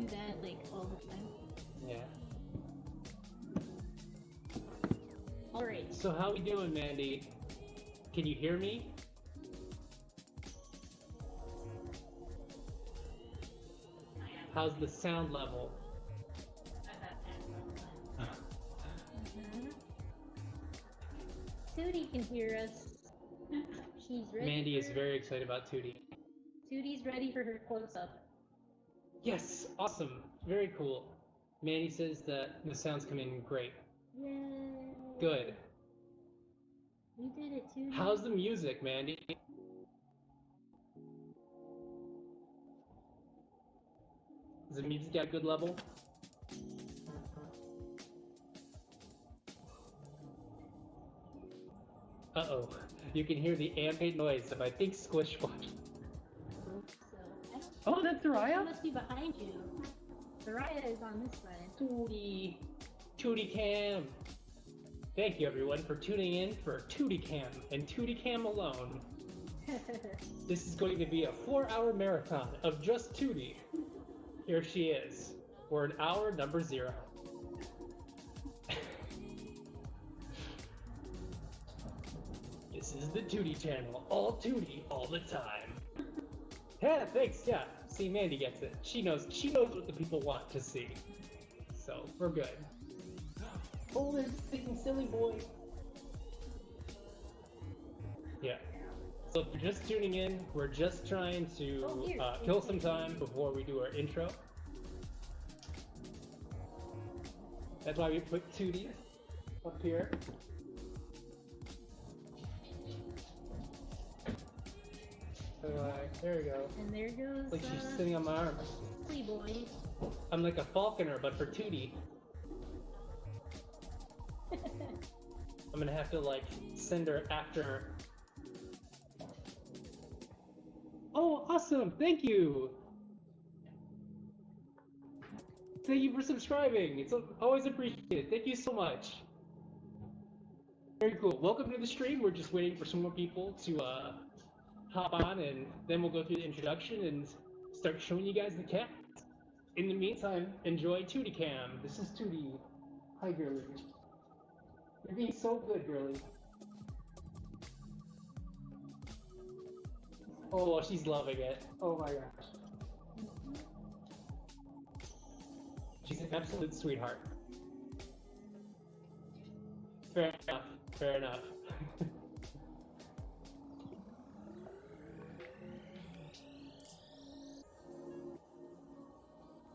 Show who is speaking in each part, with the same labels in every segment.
Speaker 1: that like all the time.
Speaker 2: Yeah.
Speaker 1: Alright.
Speaker 2: So how we doing, Mandy? Can you hear me? How's the sound level?
Speaker 1: Tootie can hear us. She's ready.
Speaker 2: Mandy is very excited about Tootie.
Speaker 1: Tootie's ready for her close-up.
Speaker 2: Yes, awesome, very cool. Mandy says that the sound's coming great.
Speaker 1: Yay!
Speaker 2: Good.
Speaker 1: You did it, Tootie.
Speaker 2: How's the music, Mandy? Is the music at a good level? Uh-oh. You can hear the ambient noise of, I think, Squish Squash. Oh, that's Zoraya?
Speaker 1: She must be behind you. Zoraya is on this side.
Speaker 2: Tootie. Tootie Cam. Thank you, everyone, for tuning in for Tootie Cam and Tootie Cam alone. This is going to be a 4-hour marathon of just Tootie. Here she is. We're in hour number 0. This is the Tootie channel. All Tootie, all the time. Yeah, thanks, yeah. See, Mandy gets it. She knows what the people want to see. So, we're good. Oh, there's freaking Silly Boy. Yeah. So if you're just tuning in, we're just trying to kill some time before we do our intro. That's why we put Tootie up here. There we go.
Speaker 1: And there goes.
Speaker 2: Like she's sitting on my arm.
Speaker 1: Silly Boy.
Speaker 2: I'm like a falconer, but for Tootie. I'm gonna have to like send her after her. Oh, awesome! Thank you. Thank you for subscribing. It's always appreciated. Thank you so much. Very cool. Welcome to the stream. We're just waiting for some more people to hop on, and then we'll go through the introduction and start showing you guys the cat. In the meantime, enjoy Tootie Cam. This is Tootie. Hi, girlie. You're being so good, girlie. Oh, she's loving it. Oh my gosh. She's an absolute sweetheart. Fair enough. Fair enough.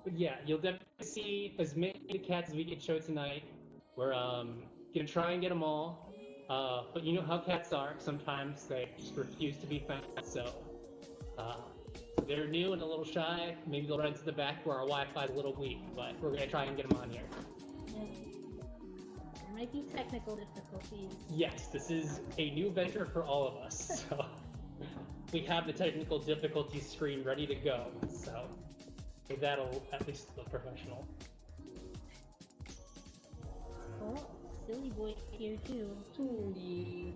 Speaker 2: But yeah, you'll definitely see as many cats as we can show tonight. We're gonna try and get them all. But you know how cats are. Sometimes they just refuse to be found. So they're new and a little shy. Maybe they'll run to the back where our Wi-Fi is a little weak. But we're gonna try and get them on here.
Speaker 1: Yeah. There might be technical difficulties.
Speaker 2: Yes, this is a new venture for all of us. So we have the technical difficulties screen ready to go. So that'll at least look professional.
Speaker 1: Oh, Silly Boy here too.
Speaker 2: Tootie.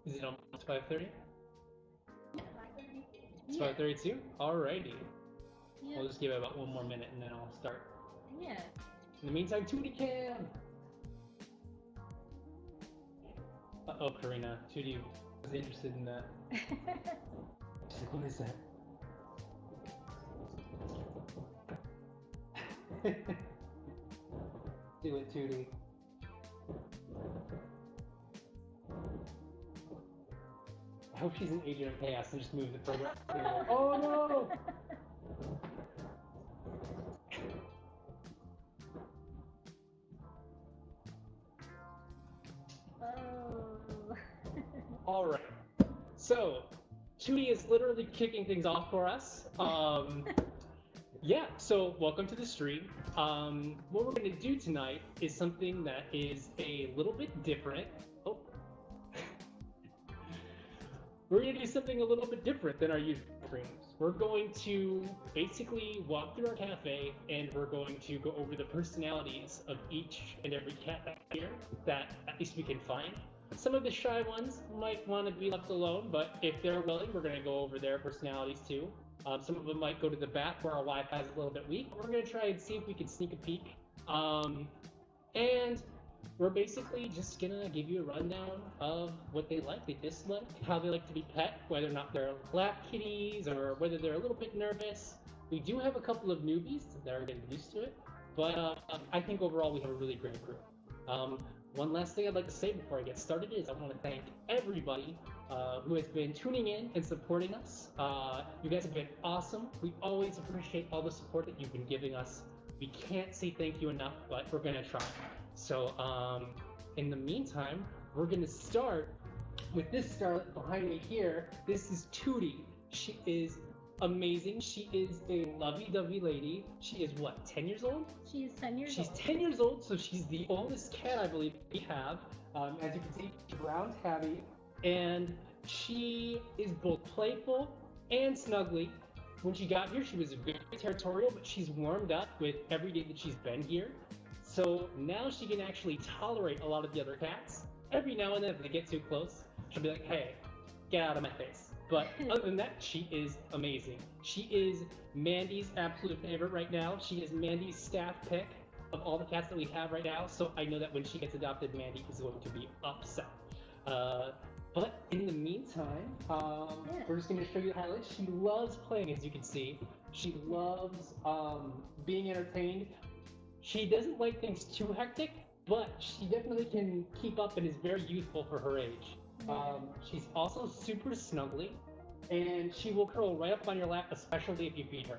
Speaker 2: Is it almost 5:30? It's 5:32? Alrighty.
Speaker 1: Yeah.
Speaker 2: We'll just give it about 1 more minute and then I'll start.
Speaker 1: Yeah.
Speaker 2: In the meantime, Tootie Cam! Uh-oh, Karina. Tootie was interested in that. She's like, what is that? Do it, Tootie. I hope she's an agent of chaos and just move the program. Oh no!
Speaker 1: Oh.
Speaker 2: Alright. So, Tootie is literally kicking things off for us. Yeah, so welcome to the stream. What we're going to do tonight is something that is a little bit different. Oh. we're going to do something a little bit different than our usual streams. We're going to basically walk through our cafe and we're going to go over the personalities of each and every cat back here that at least we can find. Some of the shy ones might want to be left alone, but if they're willing, we're going to go over their personalities too. Some of them might go to the back where our Wi-Fi is a little bit weak. We're going to try and see if we can sneak a peek. And we're basically just going to give you a rundown of what they like, they dislike, how they like to be pet, whether or not they're lap kitties or whether they're a little bit nervous. We do have a couple of newbies that are getting used to it, but I think overall we have a really great group. One last thing I'd like to say before I get started is I want to thank everybody who has been tuning in and supporting us. You guys have been awesome. We always appreciate all the support that you've been giving us. We can't say thank you enough, but we're going to try. So in the meantime, we're going to start with this starlet behind me here. This is Tootie. She is amazing. She is a lovey-dovey lady. She is what, 10 years old?
Speaker 1: She is 10 years
Speaker 2: She's
Speaker 1: old.
Speaker 2: 10 years old, so she's the oldest cat I believe we have. As you can see, she's brown tabby, and she is both playful and snuggly. When she got here, she was very territorial, but she's warmed up with every day that she's been here. So now she can actually tolerate a lot of the other cats. Every now and then, if they get too close, she'll be like, hey, get out of my face. But other than that, she is amazing. She is Mandy's absolute favorite right now. She is Mandy's staff pick of all the cats that we have right now. So I know that when she gets adopted, Mandy is going to be upset. But in the meantime, we're just going to show you the highlights. She loves playing, as you can see. She loves being entertained. She doesn't like things too hectic, but she definitely can keep up and is very youthful for her age. She's also super snuggly, and she will curl right up on your lap, especially if you feed her.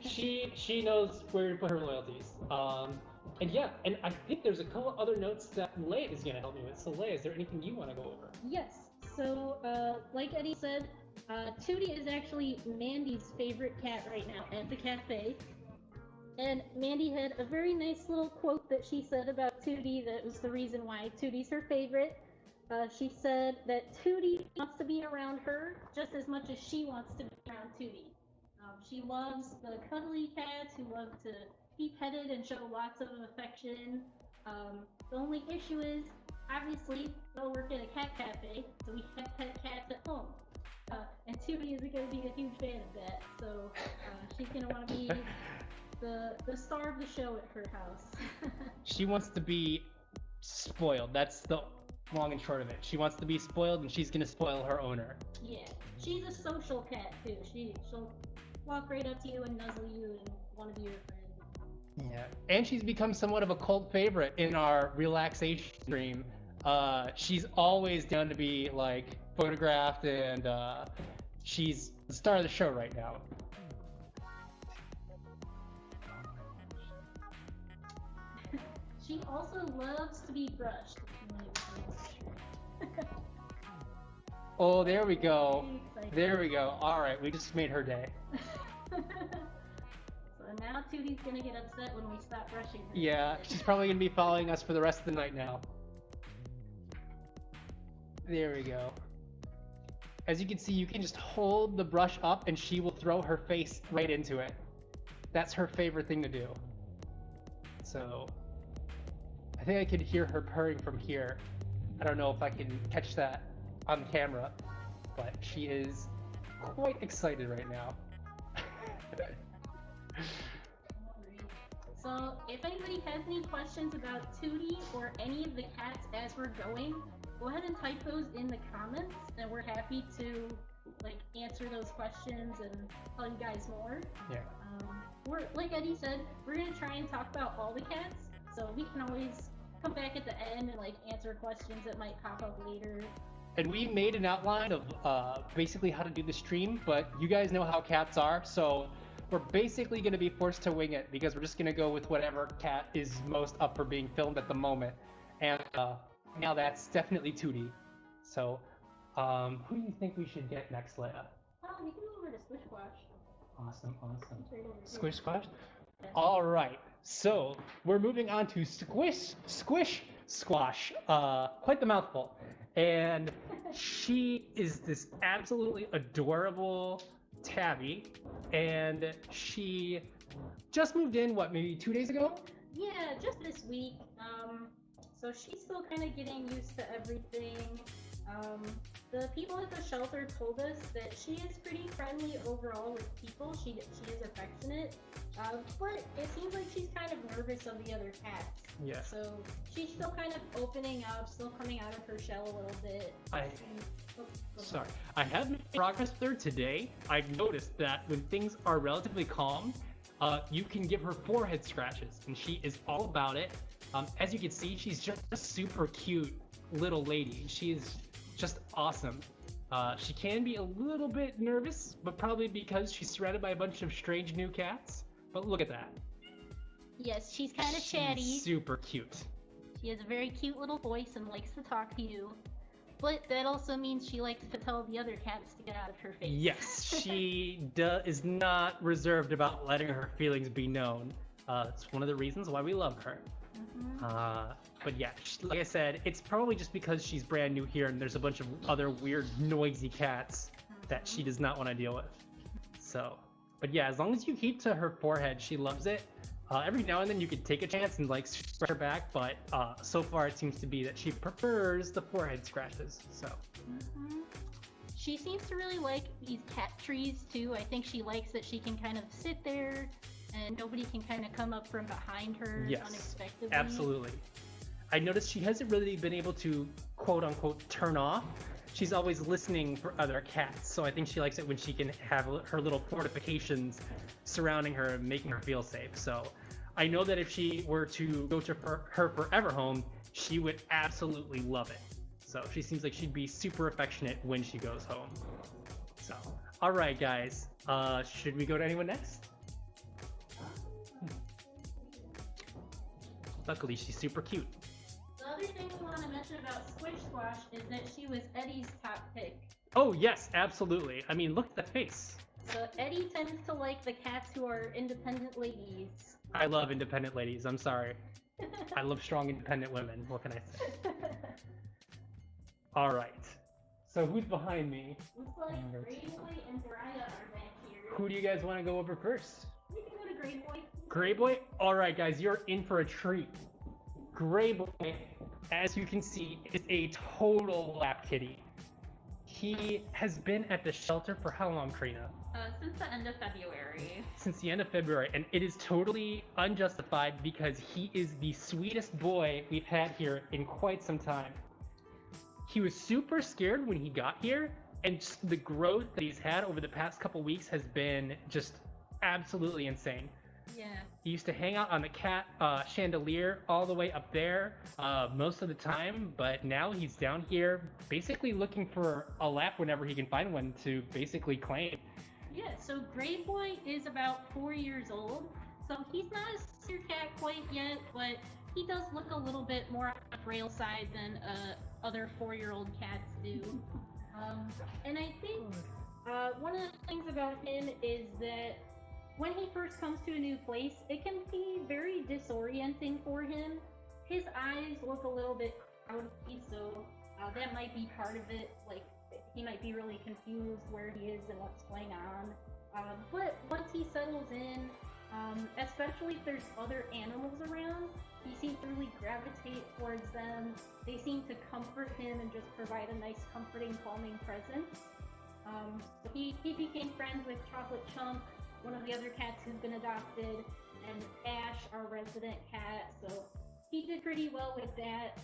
Speaker 2: She knows where to put her loyalties. And yeah, and I think there's a couple other notes that Leia is going to help me with. So Leia, is there anything you want to go over?
Speaker 1: Yes. So, like Eddie said, Tootie is actually Mandy's favorite cat right now at the cafe. And Mandy had a very nice little quote that she said about Tootie that was the reason why Tootie's her favorite. She said that Tootie wants to be around her just as much as she wants to be around Tootie. She loves the cuddly cats who love to be petted and show lots of affection. The only issue is, obviously, we all work at a cat cafe, so we have pet cats at home. And Tootie isn't going to be a huge fan of that, so she's going to want to be the star of the show at her house.
Speaker 2: She wants to be spoiled. That's the long and short of it. She wants to be spoiled, and she's going to spoil her owner.
Speaker 1: Yeah, she's a social cat, too. She'll walk right up to you and nuzzle you and want to be your friend.
Speaker 2: Yeah, and she's become somewhat of a cult favorite in our relaxation stream. She's always down to be like photographed, and she's the star of the show right now.
Speaker 1: She also loves to be brushed.
Speaker 2: Oh, there we go. There we go. All right, we just made her day.
Speaker 1: So now Tootie's gonna get upset when we stop brushing her.
Speaker 2: Yeah, she's probably gonna be following us for the rest of the night now. There we go. As you can see, you can just hold the brush up and she will throw her face right into it. That's her favorite thing to do. So, I think I could hear her purring from here. I don't know if I can catch that on camera, but she is quite excited right now.
Speaker 1: So, if anybody has any questions about Tootie or any of the cats as we're going, go ahead and type those in the comments, and we're happy to answer those questions and tell you guys more.
Speaker 2: Yeah.
Speaker 1: We're like Eddie said, we're gonna try and talk about all the cats, so we can always come back at the end and answer questions that might pop up later.
Speaker 2: And we made an outline of basically how to do the stream, but you guys know how cats are, so we're basically going to be forced to wing it because we're just going to go with whatever cat is most up for being filmed at the moment. And now that's definitely Tootie. So, who do you think we should get next, Leia?
Speaker 1: Oh, we can go over to Squish Squash.
Speaker 2: Awesome, awesome.
Speaker 1: It's right over here.
Speaker 2: Squish Squash? All right, so we're moving on to Squish Squash. Quite the mouthful. And She is this absolutely adorable tabby, and she just moved in, what, maybe 2 days ago?
Speaker 1: Yeah, just this week. So she's still kind of getting used to everything. The people at the shelter told us that she is pretty friendly overall with people. She is affectionate, but it seems like she's kind of nervous of the other cats.
Speaker 2: Yeah.
Speaker 1: So she's still kind of opening up, still coming out of her shell a little bit.
Speaker 2: Sorry, I have made progress with her today. I've noticed that when things are relatively calm, you can give her forehead scratches, and she is all about it. As you can see, she's just a super cute little lady. She is just awesome. She can be a little bit nervous, but probably because she's surrounded by a bunch of strange new cats. But look at that.
Speaker 1: Yes, she's kind of chatty.
Speaker 2: Super cute.
Speaker 1: She has a very cute little voice and likes to talk to you. But that also means she likes to tell the other cats to get out of her face.
Speaker 2: Yes, she is not reserved about letting her feelings be known. It's one of the reasons why we love her.
Speaker 1: Mm-hmm.
Speaker 2: But yeah, like I said, it's probably just because she's brand new here and there's a bunch of other weird, noisy cats that she does not want to deal with. So, but yeah, as long as you keep to her forehead, she loves it. Every now and then you could take a chance and like scratch her back, but so far it seems to be that she prefers the forehead scratches. So.
Speaker 1: Mm-hmm. She seems to really like these cat trees too. I think she likes that she can kind of sit there and nobody can kind of come up from behind her unexpectedly.
Speaker 2: Absolutely. I noticed she hasn't really been able to quote unquote turn off. She's always listening for other cats, so I think she likes it when she can have her little fortifications surrounding her and making her feel safe. So I know that if she were to go to her forever home, she would absolutely love it. So she seems like she'd be super affectionate when she goes home. So, all right, guys. Should we go to anyone next? Luckily, she's super cute.
Speaker 1: The other thing we want to mention about Squish Squash is that she was Eddie's top pick.
Speaker 2: Oh, yes, absolutely. I mean, look at the face.
Speaker 1: So Eddie tends to like the cats who are independent ladies.
Speaker 2: I love independent ladies. I'm sorry. I love strong, independent women. What can I say? All right. So who's behind me?
Speaker 1: Looks like Greyboy and Zoraya are back here.
Speaker 2: Who do you guys want to go over first?
Speaker 1: We can go to Greyboy.
Speaker 2: Greyboy? All right, guys, you're in for a treat. Greyboy, as you can see, is a total lap kitty. He has been at the shelter for how long, Karina?
Speaker 3: Since the end of February.
Speaker 2: Since the end of February, and it is totally unjustified because he is the sweetest boy we've had here in quite some time. He was super scared when he got here, and just the growth that he's had over the past couple weeks has been just absolutely insane.
Speaker 3: Yeah.
Speaker 2: He used to hang out on the cat chandelier all the way up there most of the time, but now he's down here basically looking for a lap whenever he can find one to basically claim.
Speaker 1: Yeah, so Greyboy is about 4 years old, so he's not a senior cat quite yet, but he does look a little bit more on the frail side than other 4-year-old cats do. And I think one of the things about him is that when he first comes to a new place, it can be very disorienting for him. His eyes look a little bit cloudy, so that might be part of it. Like, he might be really confused where he is and what's going on. But once he settles in, especially if there's other animals around, he seems to really gravitate towards them. They seem to comfort him and just provide a nice, comforting, calming presence. So he became friends with Chocolate Chunk, one of the other cats who's been adopted, and Ash, our resident cat. So he did pretty well with that.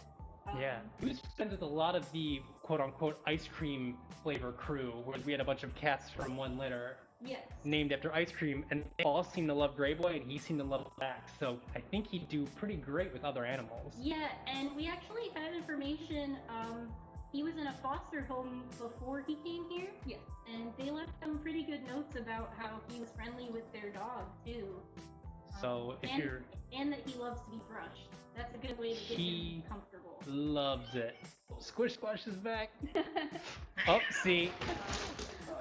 Speaker 2: Yeah, he was friends with a lot of the quote-unquote ice cream flavor crew, where we had a bunch of cats from one litter.
Speaker 1: Yes.
Speaker 2: Named after ice cream, and they all seem to love Greyboy, and he seemed to love him back. So I think he'd do pretty great with other animals.
Speaker 1: Yeah, and we actually have information. He was in a foster home before he came here.
Speaker 3: Yes.
Speaker 1: And they left him pretty good notes about how he was friendly with their dog too.
Speaker 2: So if you're...
Speaker 1: And that he loves to be brushed. That's a good way to get him comfortable.
Speaker 2: Loves it. Squish Squash is back. Oh, see.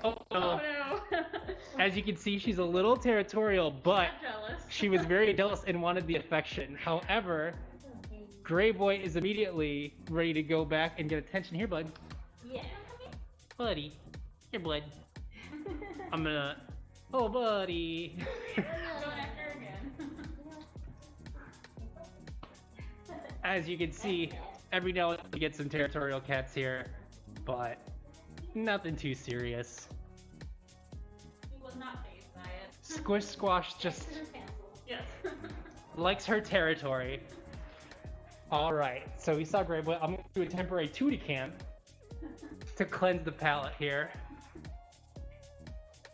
Speaker 2: Oh no.
Speaker 3: Oh no.
Speaker 2: As you can see, she's a little territorial, but
Speaker 3: I'm jealous.
Speaker 2: she was very jealous and wanted the affection. However, Greyboy is immediately ready to go back and get attention. Here, bud.
Speaker 1: Yeah.
Speaker 2: Buddy, here, bud. I'm gonna. Oh, buddy.
Speaker 3: Going after again.
Speaker 2: As you can see, every now and then we get some territorial cats here, but nothing too serious.
Speaker 3: He was not phased by it.
Speaker 2: Squish Squash just
Speaker 3: Yes.
Speaker 2: likes her territory. Alright, so we saw Greyboy. I'm gonna do a temporary Tootie cam to cleanse the palate here.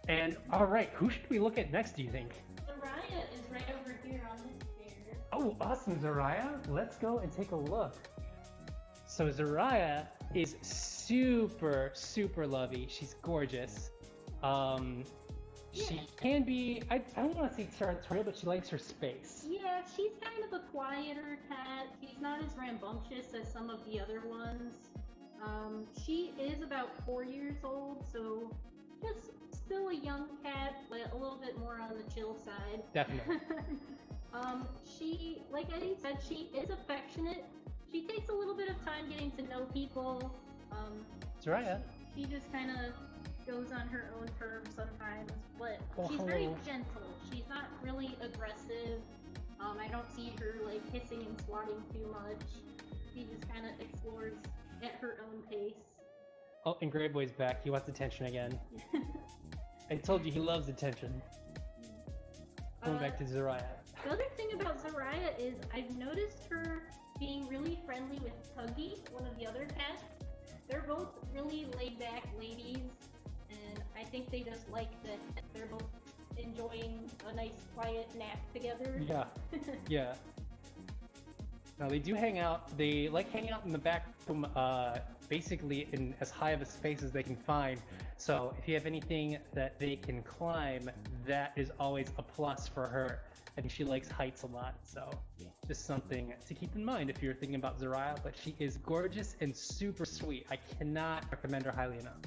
Speaker 2: And alright, who should we look at next, do you think?
Speaker 1: Zoraya is right over here on this chair.
Speaker 2: Oh, awesome, Zoraya. Let's go and take a look. So Zoraya is super, super lovey. She's gorgeous. She can be, I don't want to say territorial, but she likes her space.
Speaker 1: Yeah, she's kind of a quieter cat. She's not as rambunctious as some of the other ones. She is about 4 years old, so just still a young cat, but a little bit more on the chill side.
Speaker 2: Definitely.
Speaker 1: She, like Eddie said, she is affectionate. She takes a little bit of time getting to know people.
Speaker 2: Zoraya.
Speaker 1: She just kind of goes on her own terms sometimes, but
Speaker 2: Oh,
Speaker 1: she's very
Speaker 2: hello.
Speaker 1: gentle. She's not really aggressive. I don't see her like hissing and swatting too much. She just kind of explores at her own pace.
Speaker 2: Oh, and Greyboy's back. He wants attention again. I told you he loves attention. Going back to Zoraya.
Speaker 1: The other thing about Zoraya is I've noticed her being really friendly with Tuggie, one of the other cats. They're both really laid-back ladies, and I think they just like that they're both enjoying a nice quiet nap together.
Speaker 2: Yeah, yeah. Now they do hang out. They like hanging out in the back room, basically in as high of a space as they can find. So if you have anything that they can climb, that is always a plus for her. I think she likes heights a lot, so just something to keep in mind if you're thinking about Zoraya. But she is gorgeous and super sweet. I cannot recommend her highly enough.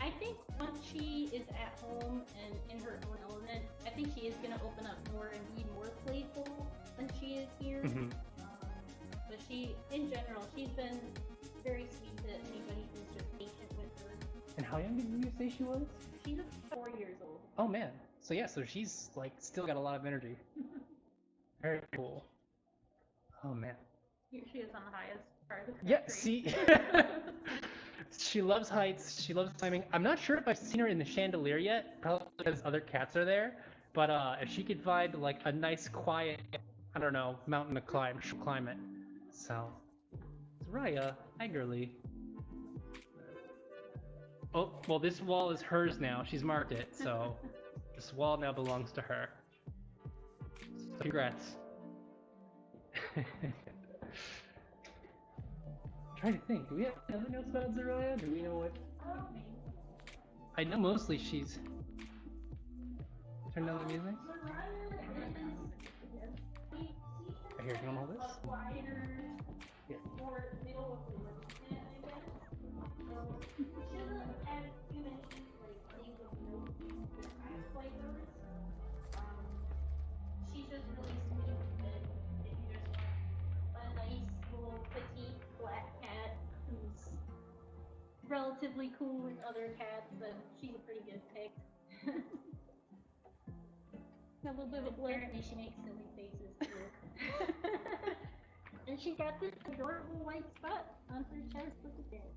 Speaker 1: I think once she is at home and in her own element, I think she is going to open up more and be more playful than she is here. But she, in general, she's been very sweet to anybody who's just patient with her.
Speaker 2: And how young did you say she was?
Speaker 1: She's 4 years old.
Speaker 2: Oh man. So yeah, so she's like still got a lot of energy. Very cool. Oh man.
Speaker 3: Here she is on the highest part of the
Speaker 2: Yeah,
Speaker 3: country.
Speaker 2: see? She loves heights, she loves climbing. I'm not sure if I've seen her in the chandelier yet, probably because other cats are there. But if she could find like a nice quiet, I don't know, mountain to climb, she'll climb it. So, Zoraya, hi girly. Oh, well this wall is hers now, she's marked it, so this wall now belongs to her. Congrats. Trying to think, do we have anything else about Zoraya? Do we know what? I know mostly she's. Turn down the music. Right here, you wanna hold this? Here.
Speaker 1: She's just really sweet, and if you just want a nice little petite black cat who's relatively cool with other cats, then she's a pretty good pick. A little bit of a blur. Apparently she makes silly faces too. And she got this adorable white spot on her chest. Look at that.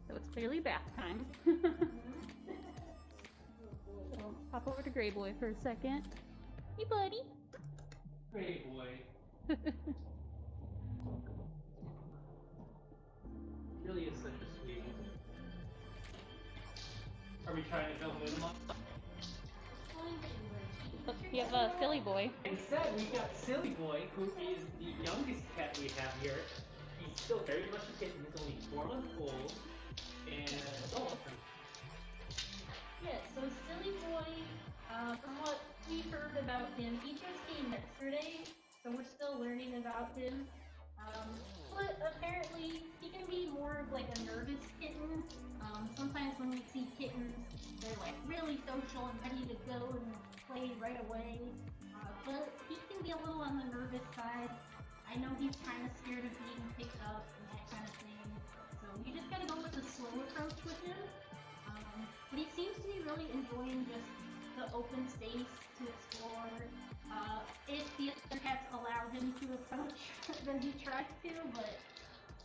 Speaker 3: So it's clearly bath time. So pop over to Greyboy for a second. Hey, buddy.
Speaker 2: Great boy. Really is such a sweet. Are we trying to build Luna Moth?
Speaker 3: Look, you have a Silly Boy.
Speaker 2: Instead, we got Silly Boy, who is the youngest cat we have here. He's still very much a kitten. He's only 4 months old. And
Speaker 1: Yeah, so Silly Boy, from what we've heard about him, he just came yesterday, so we're still learning about him. But apparently, he can be more of like a nervous kitten. Sometimes when we see kittens, they're like really social and ready to go and play right away. But he can be a little on the nervous side. I know he's kind of scared of being picked up and that kind of thing. So you just gotta go with the slow approach with him. But he seems to be really enjoying just the open space to explore. If the other cats allow him to approach, then he tries to, but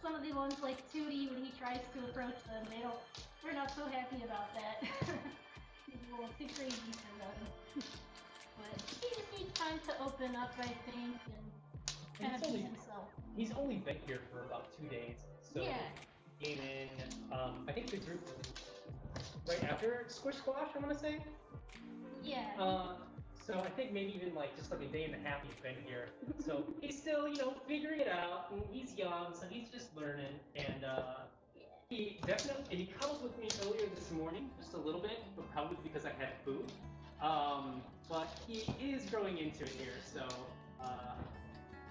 Speaker 1: some of the ones like Tootie, when he tries to approach them, they're not so happy about that. He's a little too crazy for them. But he just needs time to open up, I think, and kind of be himself.
Speaker 2: He's only been here for about 2 days, so
Speaker 1: Yeah.
Speaker 2: he came in, I think the group was right after Squish Squash, I want to say.
Speaker 1: Yeah.
Speaker 2: So I think maybe even just like a day and a half he's been here. So he's still, figuring it out, and he's young, so he's just learning, and he cuddled with me earlier this morning, just a little bit, but probably because I had food. But he is growing into it here, so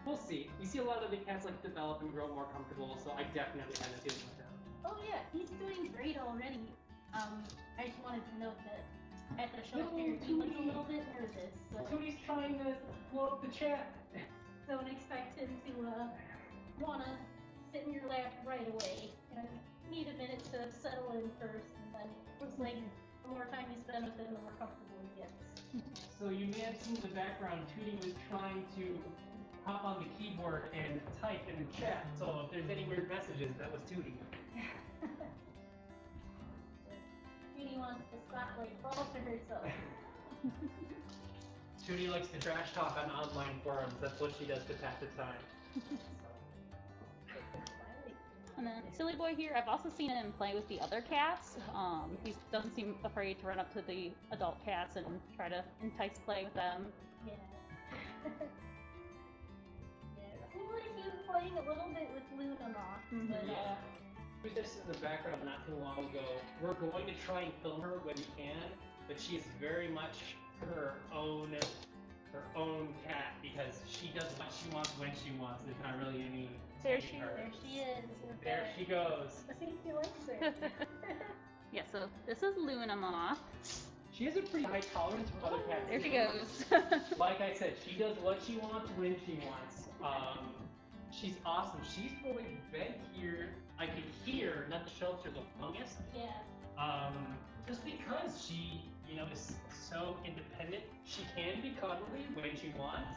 Speaker 2: we'll see. We see a lot of the cats develop and grow more comfortable, so I definitely had a feeling with him.
Speaker 1: Oh yeah, he's doing great already. I just wanted to note that at the show fair he was a little bit nervous. So
Speaker 2: Tootie's trying to blow up the chat.
Speaker 1: don't expect him to wanna sit in your lap right away. Need a minute to settle in first, and then looks like the more time you spend with him, the more comfortable he gets.
Speaker 2: So you may have seen in the background, Tootie was trying to hop on the keyboard and type in the chat. So if there's any weird messages, that was Tootie.
Speaker 1: Tootie wants the spotlight all to herself.
Speaker 2: Tootie likes to trash talk on online forums. That's what she does to pass the time.
Speaker 3: And then Silly Boy here, I've also seen him play with the other cats. He doesn't seem afraid to run up to the adult cats and try to entice play with them.
Speaker 1: Yeah. Yeah, it seems like he was playing a little bit with Luna Moth, but
Speaker 2: Yeah. We were just in the background not too long ago. We're going to try and film her when we can, but she is very much her own cat because she does what she wants when she wants. There's not really any.
Speaker 3: There she
Speaker 1: is.
Speaker 2: There she goes.
Speaker 1: I think he likes her.
Speaker 3: Yeah, so this is Luna Moth.
Speaker 2: She has a pretty high tolerance for other cats.
Speaker 3: There she
Speaker 2: too.
Speaker 3: goes.
Speaker 2: Like I said, she does what she wants when she wants. She's awesome. She's probably been here. I could hear, not the shelter the longest.
Speaker 1: Yeah.
Speaker 2: Just because she, is so independent. She can be cuddly when she wants.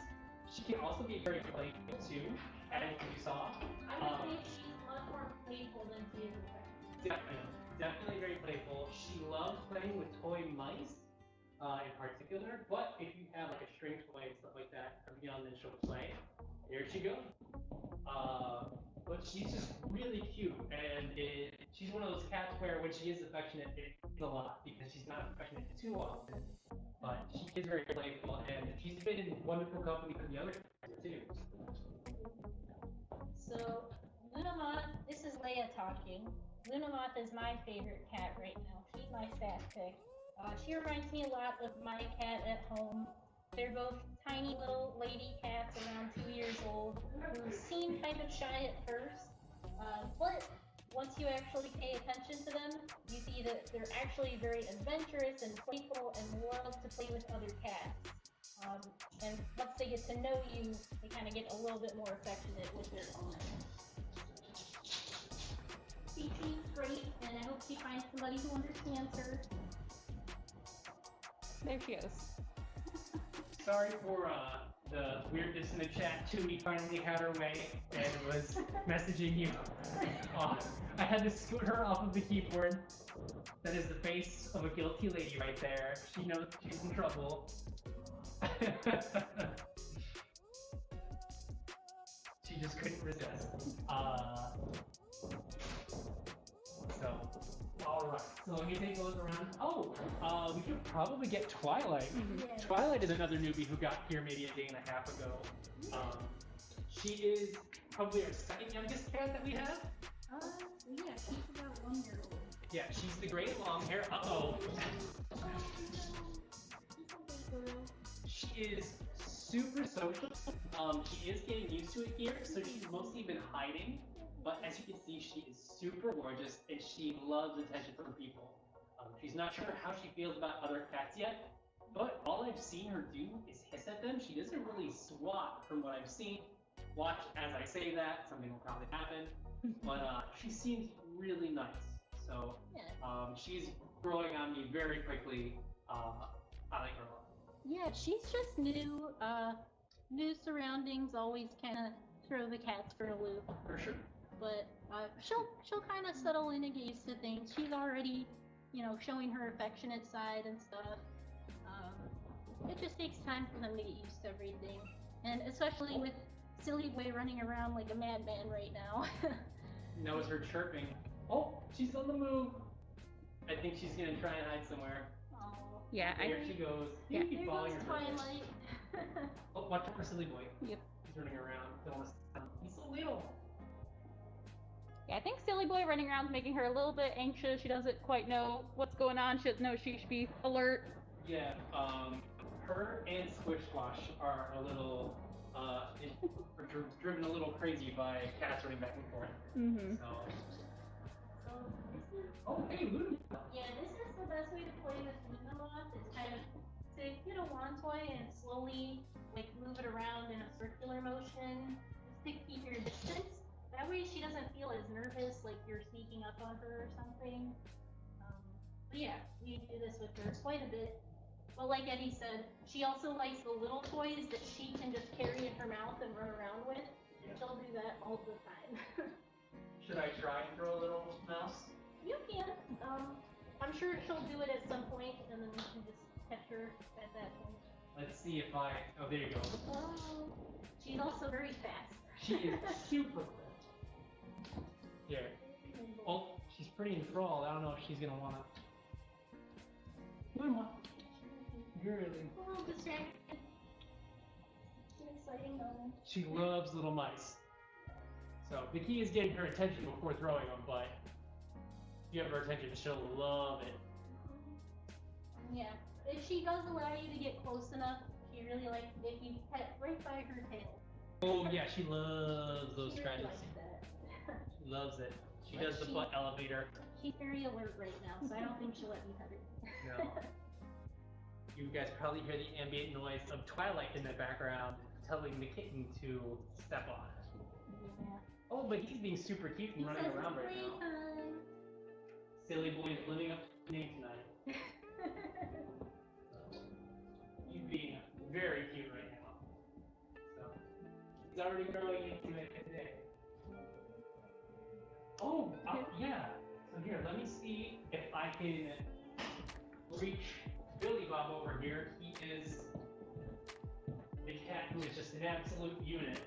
Speaker 2: She can also be very playful too, as you saw.
Speaker 1: I would say she's much more playful than you.
Speaker 2: Definitely very playful. She loves playing with toy mice, in particular. But if you have a string toy and stuff like that, every now and then she'll play. There she goes. But she's just really cute, and she's one of those cats where when she is affectionate, it's a lot because she's not affectionate too often. But she is very playful, and she's been in wonderful company for the other cats too.
Speaker 1: So, Luna Moth, this is Leia talking. Luna Moth is my favorite cat right now. She's my stat pick. She reminds me a lot of my cat at home. They're both tiny little lady cats around 2 years old who seem kind of shy at first, but once you actually pay attention to them, you see that they're actually very adventurous and playful and love to play with other cats. And once they get to know you, they kind of get a little bit more affectionate with their owner. She's great, and I hope she finds somebody who understands her.
Speaker 3: There she goes.
Speaker 2: Sorry for the weirdness in the chat. Tootie finally had her way and was messaging you. I had to scoot her off of the keyboard. That is the face of a guilty lady right there. She knows she's in trouble. She just couldn't resist. Alright, so let me take those around. We could probably get Twilight.
Speaker 1: Yeah.
Speaker 2: Twilight is another newbie who got here maybe a day and a half ago. She is probably our second youngest cat that we have.
Speaker 1: Yeah, she's about 1 year old.
Speaker 2: Yeah, she's the great long hair. She is super social. She is getting used to it here, so she's mostly been hiding. But as you can see, she is super gorgeous, and she loves attention from people. She's not sure how she feels about other cats yet, But all I've seen her do is hiss at them. She doesn't really swat from what I've seen. Watch as I say that, something will probably happen. But she seems really nice. So she's growing on me very quickly. I like her a lot.
Speaker 1: Yeah, she's just new. New surroundings always kind of throw the cats for a loop.
Speaker 2: For sure.
Speaker 1: But she'll kind of settle in and get used to things. She's already, showing her affectionate side and stuff. It just takes time for them to get used to everything, and especially with Silly Boy running around like a madman right now.
Speaker 2: That was her chirping. Oh, she's on the move. I think she's gonna try and hide somewhere.
Speaker 1: Oh.
Speaker 3: Yeah,
Speaker 2: There she goes.
Speaker 3: Yeah.
Speaker 2: You
Speaker 1: There
Speaker 2: follow
Speaker 1: goes
Speaker 2: your
Speaker 1: Twilight.
Speaker 2: Oh, watch out for Silly Boy.
Speaker 3: Yep.
Speaker 2: He's running around. Don't want to. He's so little.
Speaker 3: Yeah, I think Silly Boy running around is making her a little bit anxious. She doesn't quite know what's going on. She doesn't know she should be alert.
Speaker 2: Yeah. Her and Squish Squash are a little driven a little crazy by cats running back and forth.
Speaker 3: Mm-hmm.
Speaker 2: So.
Speaker 1: So this is
Speaker 2: Oh, hey, Luna.
Speaker 1: this is the best way to play with Luna Moth. Is kind of to get a wand toy and slowly move it around in a circular motion, just to keep your distance. That way she doesn't feel as nervous like you're sneaking up on her or something. But yeah, we do this with her quite a bit. But like Eddie said, she also likes the little toys that she can just carry in her mouth and run around with. And she'll do that all the time.
Speaker 2: Should I try and throw a little mouse?
Speaker 1: You can. I'm sure she'll do it at some point, and then we can just catch her at that point.
Speaker 2: Let's see if I. Oh, there you go.
Speaker 1: Oh, she's also very fast.
Speaker 2: She is super cool. Here. Oh, she's pretty enthralled. I don't know if she's gonna wanna. Luna. Really?
Speaker 1: A little distracted. An exciting moment.
Speaker 2: She loves little mice. So the key is getting her attention before throwing them, but if you have her attention, she'll love it.
Speaker 1: Yeah. If she does allow you to get close enough, she really likes if you pet right by her tail.
Speaker 2: Oh yeah, she loves those
Speaker 1: She
Speaker 2: scratches.
Speaker 1: really likes that.
Speaker 2: She loves it. She
Speaker 1: But
Speaker 2: does the butt elevator.
Speaker 1: She's very alert right now, so I don't think she'll let me pet her.
Speaker 2: No. You guys probably hear the ambient noise of Twilight in the background telling the kitten to step on it.
Speaker 1: Yeah.
Speaker 2: Oh, but he's being super cute and
Speaker 1: He
Speaker 2: running
Speaker 1: says
Speaker 2: around
Speaker 1: it's
Speaker 2: right now.
Speaker 1: playtime.
Speaker 2: Silly Boy is living up to his name tonight. He's being very cute right now. So he's already growing into it today. Oh, yeah. So here, let me see if I can reach Billy Bob over here. He is the cat who is just an absolute unit.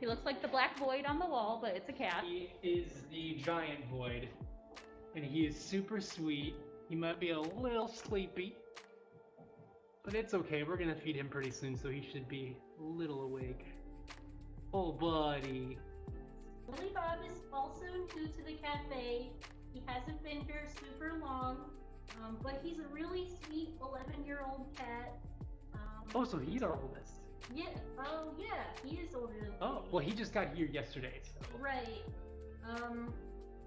Speaker 3: He looks like the black void on the wall, but it's a cat.
Speaker 2: He is the giant void, and he is super sweet. He might be a little sleepy, but it's okay. We're gonna feed him pretty soon, so he should be a little awake. Oh, buddy.
Speaker 1: Billy Bob is also new to the cafe. He hasn't been here super long, but he's a really sweet 11-year-old cat.
Speaker 2: Oh, so he's our oldest.
Speaker 1: Yeah. Oh, yeah. He is older than
Speaker 2: Oh,
Speaker 1: me.
Speaker 2: well, he just got here yesterday, so.
Speaker 1: Right.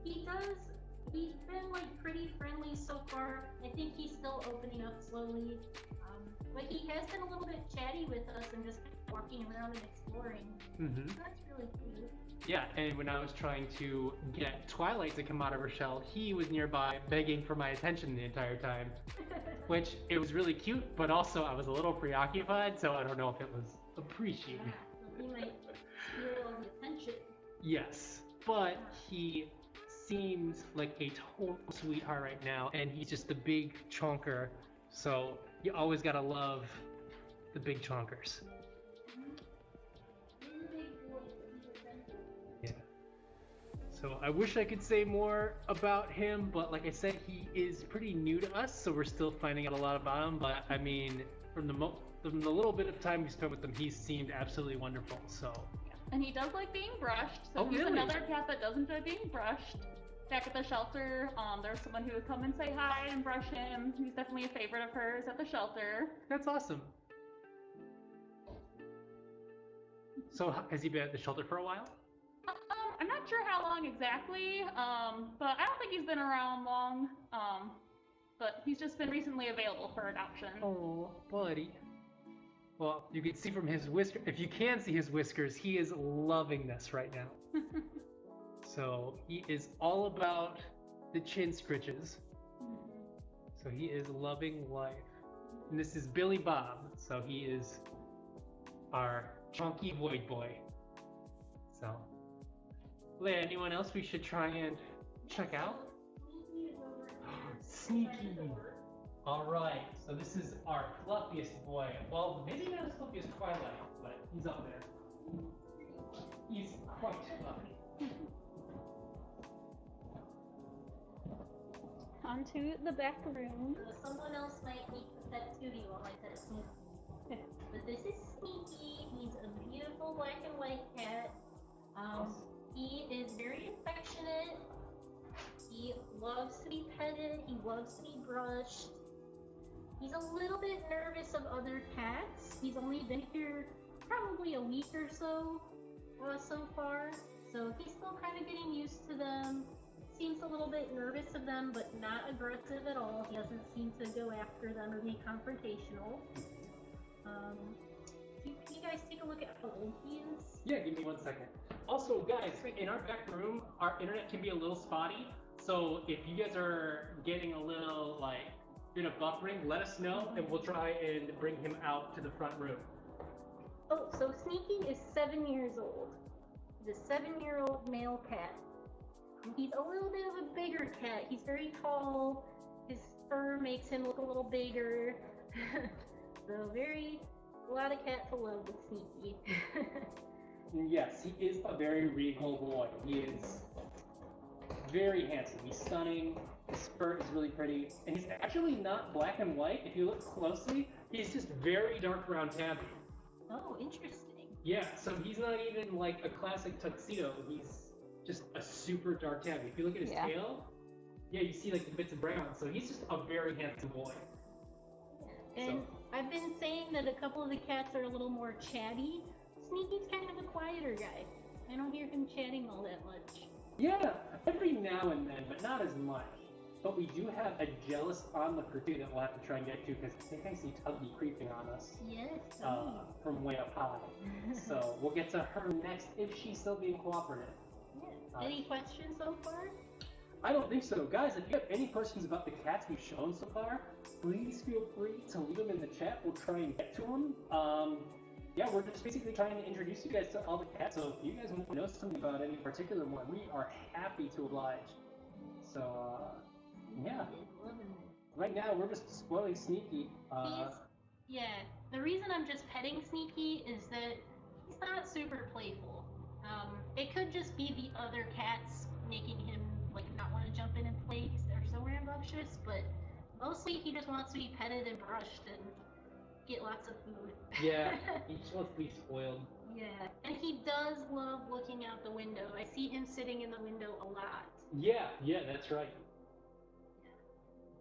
Speaker 1: He's been pretty friendly so far. I think he's still opening up slowly. But he has been a little bit chatty with us and just walking around and exploring.
Speaker 2: Mm-hmm.
Speaker 1: That's really cute.
Speaker 2: Yeah, and when I was trying to get Twilight to come out of her shell, he was nearby begging for my attention the entire time. Which, it was really cute, but also I was a little preoccupied, so I don't know if it was appreciated.
Speaker 1: So he might steal all the attention.
Speaker 2: Yes, but he seems like a total sweetheart right now, and he's just a big chonker, so you always gotta love the big chonkers.
Speaker 1: He's a big boy, but he's attentive.
Speaker 2: Yeah. So I wish I could say more about him, but like I said, he is pretty new to us, so we're still finding out a lot about him, but I mean, from the little bit of time we spent with him, he seemed absolutely wonderful, so.
Speaker 3: And he does like being brushed, so
Speaker 2: Oh,
Speaker 3: he's
Speaker 2: really?
Speaker 3: another cat that does enjoy being brushed. Back at the shelter, there's someone who would come and say hi and brush him. He's definitely a favorite of hers at the shelter.
Speaker 2: That's awesome. So has he been at the shelter for a while?
Speaker 3: I'm not sure how long exactly, but I don't think he's been around long. but he's just been recently available for adoption.
Speaker 2: Oh, buddy. Well, you can see from his whiskers, if you can see his whiskers, he is loving this right now. So he is all about the chin scritches. So he is loving life. And this is Billy Bob. So he is our chunky void boy. So, Leia, anyone else we should try and check out? Sneaky. All right. So this is our fluffiest boy. Well, maybe not as fluffy as Twilight, but he's up there. He's quite fluffy.
Speaker 3: Onto the back room.
Speaker 1: Someone else might need to pet Tootie while I pet Sneaky. But this is Sneaky. He's a beautiful black and white cat. He is very affectionate. He loves to be petted. He loves to be brushed. He's a little bit nervous of other cats. He's only been here probably a week or so far. So he's still kind of getting used to them. Seems a little bit nervous of them, but not aggressive at all. He doesn't seem to go after them or be confrontational. Can you guys take a look at how old he is?
Speaker 2: Yeah, give me 1 second. Also, guys, in our back room, our internet can be a little spotty. So if you guys are getting a little, bit of buffering, let us know, and we'll try and bring him out to the front room.
Speaker 1: Oh, so Sneaky is 7 years old. He's a 7-year-old male cat. He's a little bit of a bigger cat. He's very tall. His fur makes him look a little bigger. So a lot of cat to love with Sneaky.
Speaker 2: Yes, he is a very regal boy. He is very handsome. He's stunning. His fur is really pretty. And he's actually not black and white. If you look closely, he's just very dark brown tabby.
Speaker 1: Oh, interesting.
Speaker 2: Yeah, so he's not even like a classic tuxedo. He's just a super dark tabby. If you look at his tail, you see like the bits of brown. So he's just a very handsome boy.
Speaker 1: Yeah. And I've been saying that a couple of the cats are a little more chatty. Sneaky's kind of a quieter guy. I don't hear him chatting all that much.
Speaker 2: Yeah, every now and then, but not as much. But we do have a jealous onlooker too that we'll have to try and get to, because I think I see Tuggie creeping on us.
Speaker 1: Yes,
Speaker 2: from way up high. So we'll get to her next if she's still being cooperative.
Speaker 1: Yeah. Any questions so far?
Speaker 2: I don't think so. Guys, if you have any questions about the cats we've shown so far, please feel free to leave them in the chat. We'll try and get to them. Yeah, we're just basically trying to introduce you guys to all the cats, so if you guys want to know something about any particular one, we are happy to oblige. So, yeah. Right now, we're just spoiling Sneaky.
Speaker 1: The reason I'm just petting Sneaky is that he's not super playful. It could just be the other cats making him not want to jump in and play because they're so rambunctious, but mostly he just wants to be petted and brushed and get lots of food.
Speaker 2: Yeah, he just wants to be spoiled.
Speaker 1: Yeah, and he does love looking out the window. I see him sitting in the window a lot.
Speaker 2: Yeah, that's right.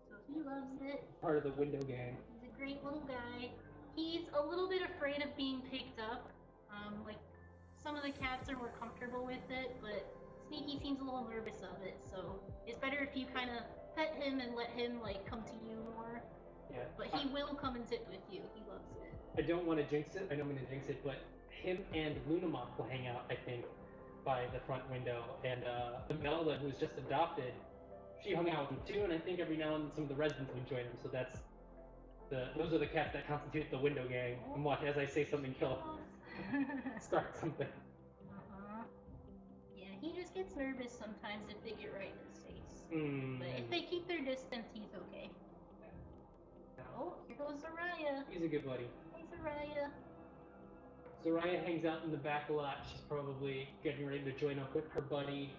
Speaker 1: So he loves it.
Speaker 2: Part of the window gang.
Speaker 1: He's a great little guy. He's a little bit afraid of being picked up. Some of the cats are more comfortable with it, but Sneaky seems a little nervous of it, so it's better if you kind of pet him and let him come to you more.
Speaker 2: Yeah.
Speaker 1: But he will come and sit with you. He loves it.
Speaker 2: I don't want to jinx it. I don't mean to jinx it, but him and Luna Moth will hang out, I think, by the front window. And the Melda, who's just adopted, she hung out with him too. And I think every now and then some of the residents would join him. So those are the cats that constitute the window gang. And watch as I say something, kill start something.
Speaker 1: Yeah, he just gets nervous sometimes if they get right in his face. But if they keep their distance, he's okay. Oh, here goes Zoraya.
Speaker 2: He's a good buddy.
Speaker 1: Hey, Zoraya.
Speaker 2: Zoraya hangs out in the back a lot. She's probably getting ready to join up with her buddy,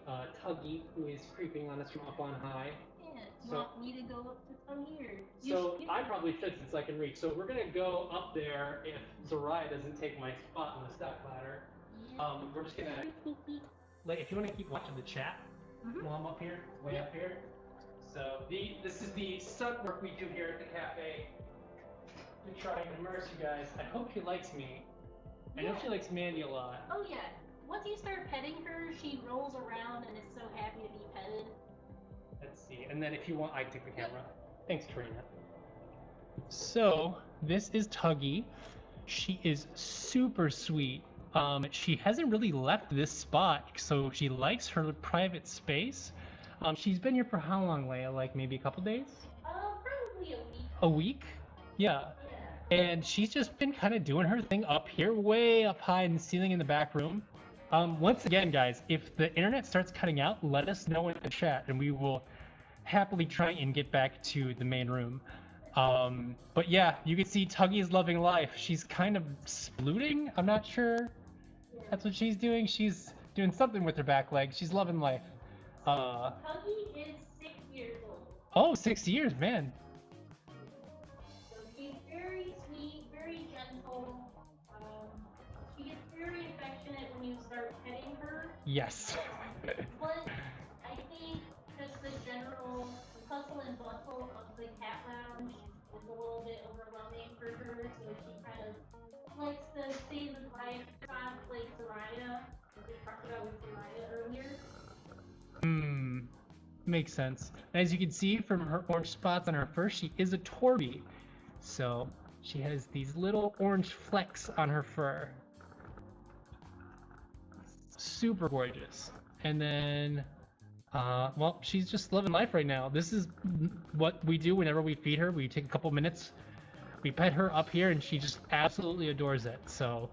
Speaker 2: Tuggie, who is creeping on us from up on high.
Speaker 1: Yeah, you want me to go up to Tuggie or?
Speaker 2: I probably should since I can reach. So we're gonna go up there if Zoraya doesn't take my spot on the step ladder.
Speaker 1: Yeah.
Speaker 2: We're just gonna, if you want to keep watching the chat while I'm up here, way up here. So this is the stunt work we do here at the cafe to try and immerse you guys. I hope she likes me. I know she likes Mandy a lot.
Speaker 1: Oh yeah. Once you start petting her, she rolls around and is so happy to be petted.
Speaker 2: Let's see. And then if you want, I can take the camera. Thanks, Karina. So, this is Tuggie. She is super sweet. She hasn't really left this spot, so she likes her private space. She's been here for how long, Leia? Like maybe a couple days?
Speaker 1: Probably a week.
Speaker 2: A week? Yeah.
Speaker 1: Yeah.
Speaker 2: And she's just been kind of doing her thing up here, way up high in the ceiling in the back room. Once again, guys, if the internet starts cutting out, let us know in the chat, and we will happily try and get back to the main room. But yeah, you can see Tuggie is loving life. She's kind of splooting. I'm not sure that's what she's doing. She's doing something with her back leg. She's loving life.
Speaker 1: Tuggie is 6 years old.
Speaker 2: Oh, 6 years, man.
Speaker 1: So she's very sweet, very gentle. She gets very affectionate when you start petting her.
Speaker 2: Yes.
Speaker 1: But I think just the general hustle and bustle of the cat lounge is a little bit overwhelming for her, so she kind of likes to stay in the quiet spots like Zoraya. We talked about with Zoraya earlier.
Speaker 2: Makes sense. As you can see from her orange spots on her fur, she is a Torby. So she has these little orange flecks on her fur. Super gorgeous. And then, well, she's just living life right now. This is what we do whenever we feed her. We take a couple minutes, we pet her up here, and she just absolutely adores it. So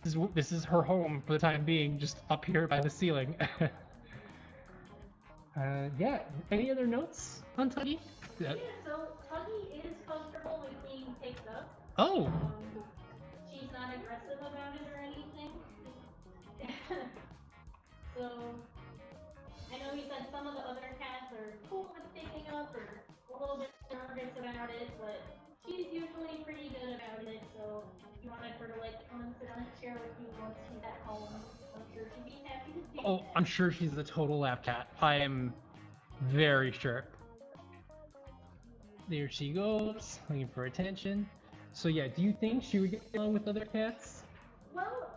Speaker 2: this is her home for the time being, just up here by the ceiling. Yeah. Any other notes on Tuggie?
Speaker 1: Yeah, so Tuggie is comfortable with being picked up.
Speaker 2: Oh.
Speaker 1: She's not aggressive about it or anything. So, I know you said some of the other cats are cool with picking up or a little bit nervous about it, but she's usually pretty good about it. So, if you wanted her to like come and sit on a chair with you once she's at home, I'm sure she'd be happy to do
Speaker 2: Oh,
Speaker 1: that.
Speaker 2: I'm sure she's a total lap cat. I am very sure. There she goes, looking for attention. So yeah, do you think she would get along with other cats?
Speaker 1: Well,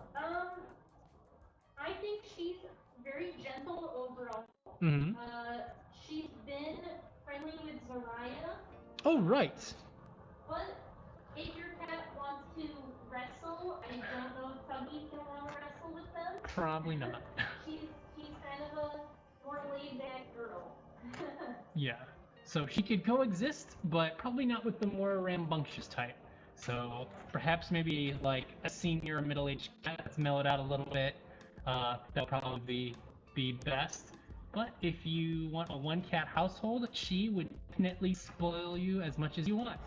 Speaker 1: I think she's very gentle overall.
Speaker 2: Mm-hmm.
Speaker 1: She's been friendly with Zoraya,
Speaker 2: Oh, right.
Speaker 1: but if your cat wants to wrestle, I don't know if Tuggie's gonna want to wrestle with them.
Speaker 2: Probably not.
Speaker 1: She's kind of a more laid back girl.
Speaker 2: Yeah. So she could coexist, but probably not with the more rambunctious type. So perhaps maybe like a senior or middle-aged cat that's mellowed out a little bit. That'll probably be best. But if you want a one-cat household, she would definitely spoil you as much as you want.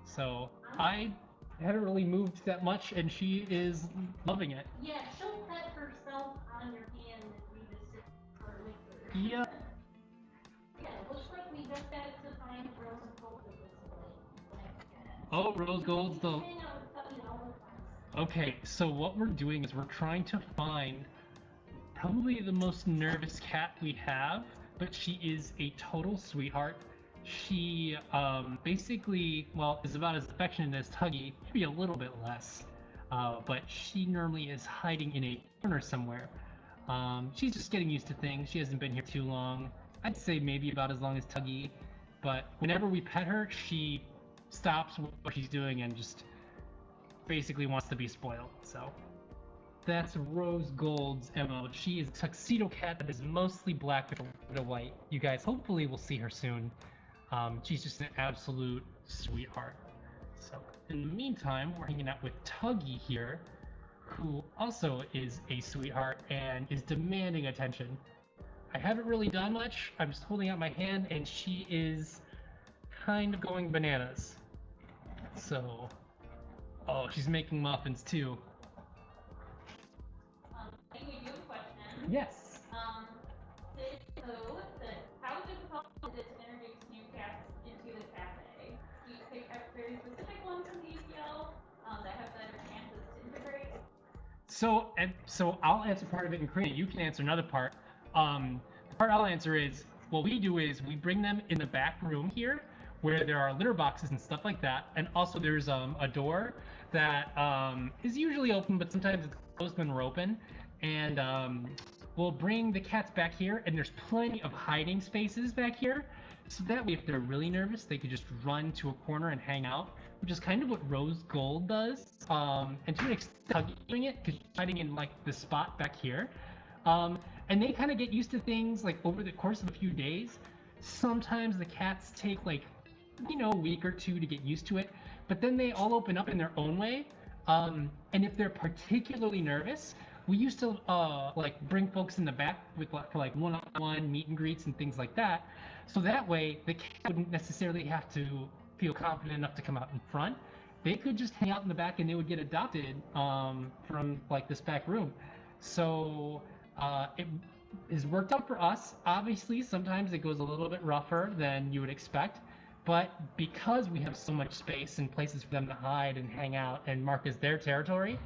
Speaker 2: So I haven't really moved that much, and she is loving it.
Speaker 1: Yeah, she'll pet herself on your hand if you just sit her with her.
Speaker 2: Yeah.
Speaker 1: Yeah, looks like we just had to find Rose Gold at this point.
Speaker 2: Oh, Rose Gold's the...
Speaker 1: Hang out with Tuggie all the time.
Speaker 2: Okay, so what we're doing is we're trying to find probably the most nervous cat we have, but she is a total sweetheart. She basically, well, is about as affectionate as Tuggie, maybe a little bit less, but she normally is hiding in a corner somewhere. She's just getting used to things. She hasn't been here too long. I'd say maybe about as long as Tuggie, but whenever we pet her, she stops what she's doing and just basically wants to be spoiled. So that's Rose Gold's MO. She is a tuxedo cat that is mostly black with a bit of white. You guys hopefully will see her soon. She's just an absolute sweetheart. So in the meantime, we're hanging out with Tuggie here, who also is a sweetheart and is demanding attention. I haven't really done much. I'm just holding out my hand, and she is kind of going bananas. So, oh, she's making muffins too.
Speaker 3: I think we do have a question.
Speaker 2: Yes.
Speaker 3: How difficult is it to introduce new cats into the cafe? Do you pick out very specific ones from the EPL that have better chances to integrate?
Speaker 2: So I'll answer part of it, and Karina, you can answer another part. The part I'll answer is, what we do is we bring them in the back room here, where there are litter boxes and stuff like that, and also there's a door that is usually open, but sometimes it's closed when we're open, and we'll bring the cats back here, and there's plenty of hiding spaces back here, So that way, if they're really nervous, they could just run to a corner and hang out, which is kind of what Rose Gold does. And to an extent, Tuggie doing it because she's hiding in like the spot back here. And they kind of get used to things like over the course of a few days. Sometimes the cats take like, a week or two to get used to it, but then they all open up in their own way. And if they're particularly nervous, we used to like bring folks in the back with for like one-on-one meet and greets and things like that. So that way the cat wouldn't necessarily have to feel confident enough to come out in front. They could just hang out in the back and they would get adopted from like this back room. So it has worked out for us. Obviously, sometimes it goes a little bit rougher than you would expect. But because we have so much space and places for them to hide and hang out and mark as their territory,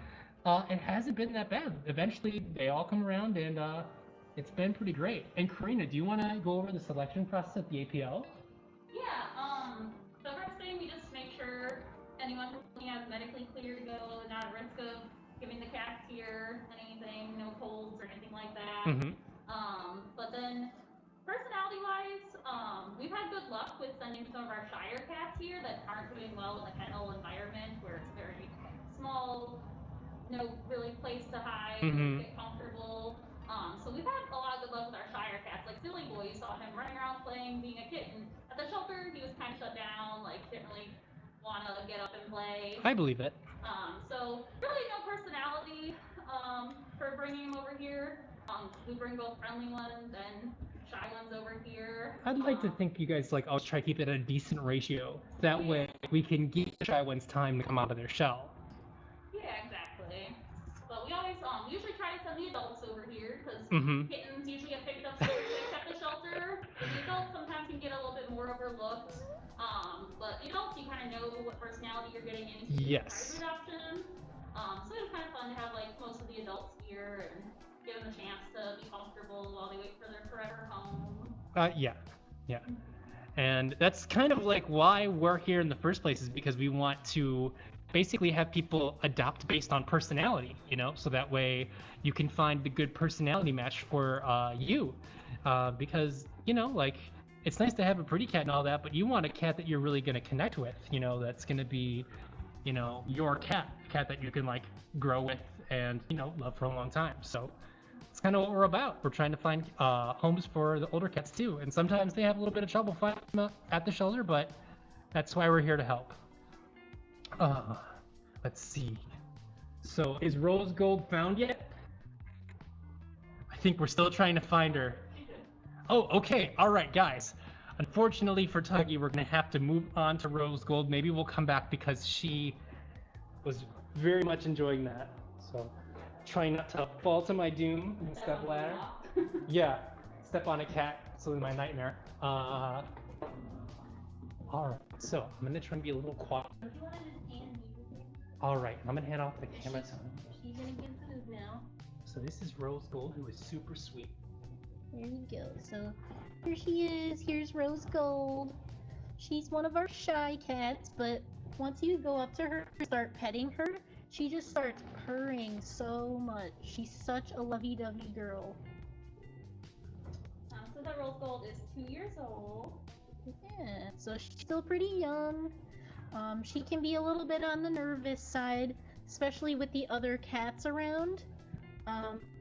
Speaker 2: it hasn't been that bad. Eventually, they all come around, and it's been pretty great. And Karina, do you want to go over the selection process at the APL?
Speaker 3: Yeah, the first thing, we just make sure anyone who has medically cleared to go, not at risk of giving the cats here anything, no colds or anything like that.
Speaker 2: Mm-hmm.
Speaker 3: But then, personality-wise, we've had good luck with sending some of our shyer cats here that aren't doing well in the kennel environment where it's very small, no really place to hide, get comfortable. So we've had a lot of good luck with our shyer cats. Like Silly Boy, you saw him running around playing, being a kitten. At the shelter, he was kind of shut down, like didn't really want to get up and play.
Speaker 2: I believe it.
Speaker 3: So really no personality for bringing him over here. We bring both friendly ones and shy ones over here.
Speaker 2: I'd like to think you guys like always try to keep it at a decent ratio. That way we can give the shy ones time to come out of their shell.
Speaker 3: Yeah, exactly. But we always usually try to send the adults over here because kittens usually get picked up so quick at the shelter. And the adults sometimes can get a little bit more overlooked. But the adults, you kind of know what personality you're getting into.
Speaker 2: Yes.
Speaker 3: Private adoption. So it was kind of fun to have like most of the adults here and give them a chance to be comfortable while they wait for their forever home.
Speaker 2: Yeah. And that's kind of like why we're here in the first place, is because we want to basically have people adopt based on personality, so that way you can find the good personality match for you. Because, like, it's nice to have a pretty cat and all that, but you want a cat that you're really going to connect with, that's going to be, your cat that you can, like, grow with and, love for a long time. So it's kind of what we're about. We're trying to find homes for the older cats, too. And sometimes they have a little bit of trouble finding them at the shelter, but that's why we're here to help. Let's see. So, is Rose Gold found yet? I think we're still trying to find her. Oh, okay. All right, guys. Unfortunately for Tuggie, we're going to have to move on to Rose Gold. Maybe we'll come back because she was very much enjoying that. So, trying not to fall to my doom and step ladder. Yeah, step on a cat. Absolutely my nightmare. All right. So, I'm going to try and be a little quiet. All right, I'm gonna hand off the camera to him.
Speaker 1: She's gonna get food now.
Speaker 2: So this is Rose Gold, who is super sweet.
Speaker 1: There you go. So here she is. Here's Rose Gold. She's one of our shy cats, but once you go up to her and start petting her, she just starts purring so much. She's such a lovey-dovey girl.
Speaker 3: So the Rose Gold is 2 years old.
Speaker 1: Yeah, so she's still pretty young. She can be a little bit on the nervous side, especially with the other cats around.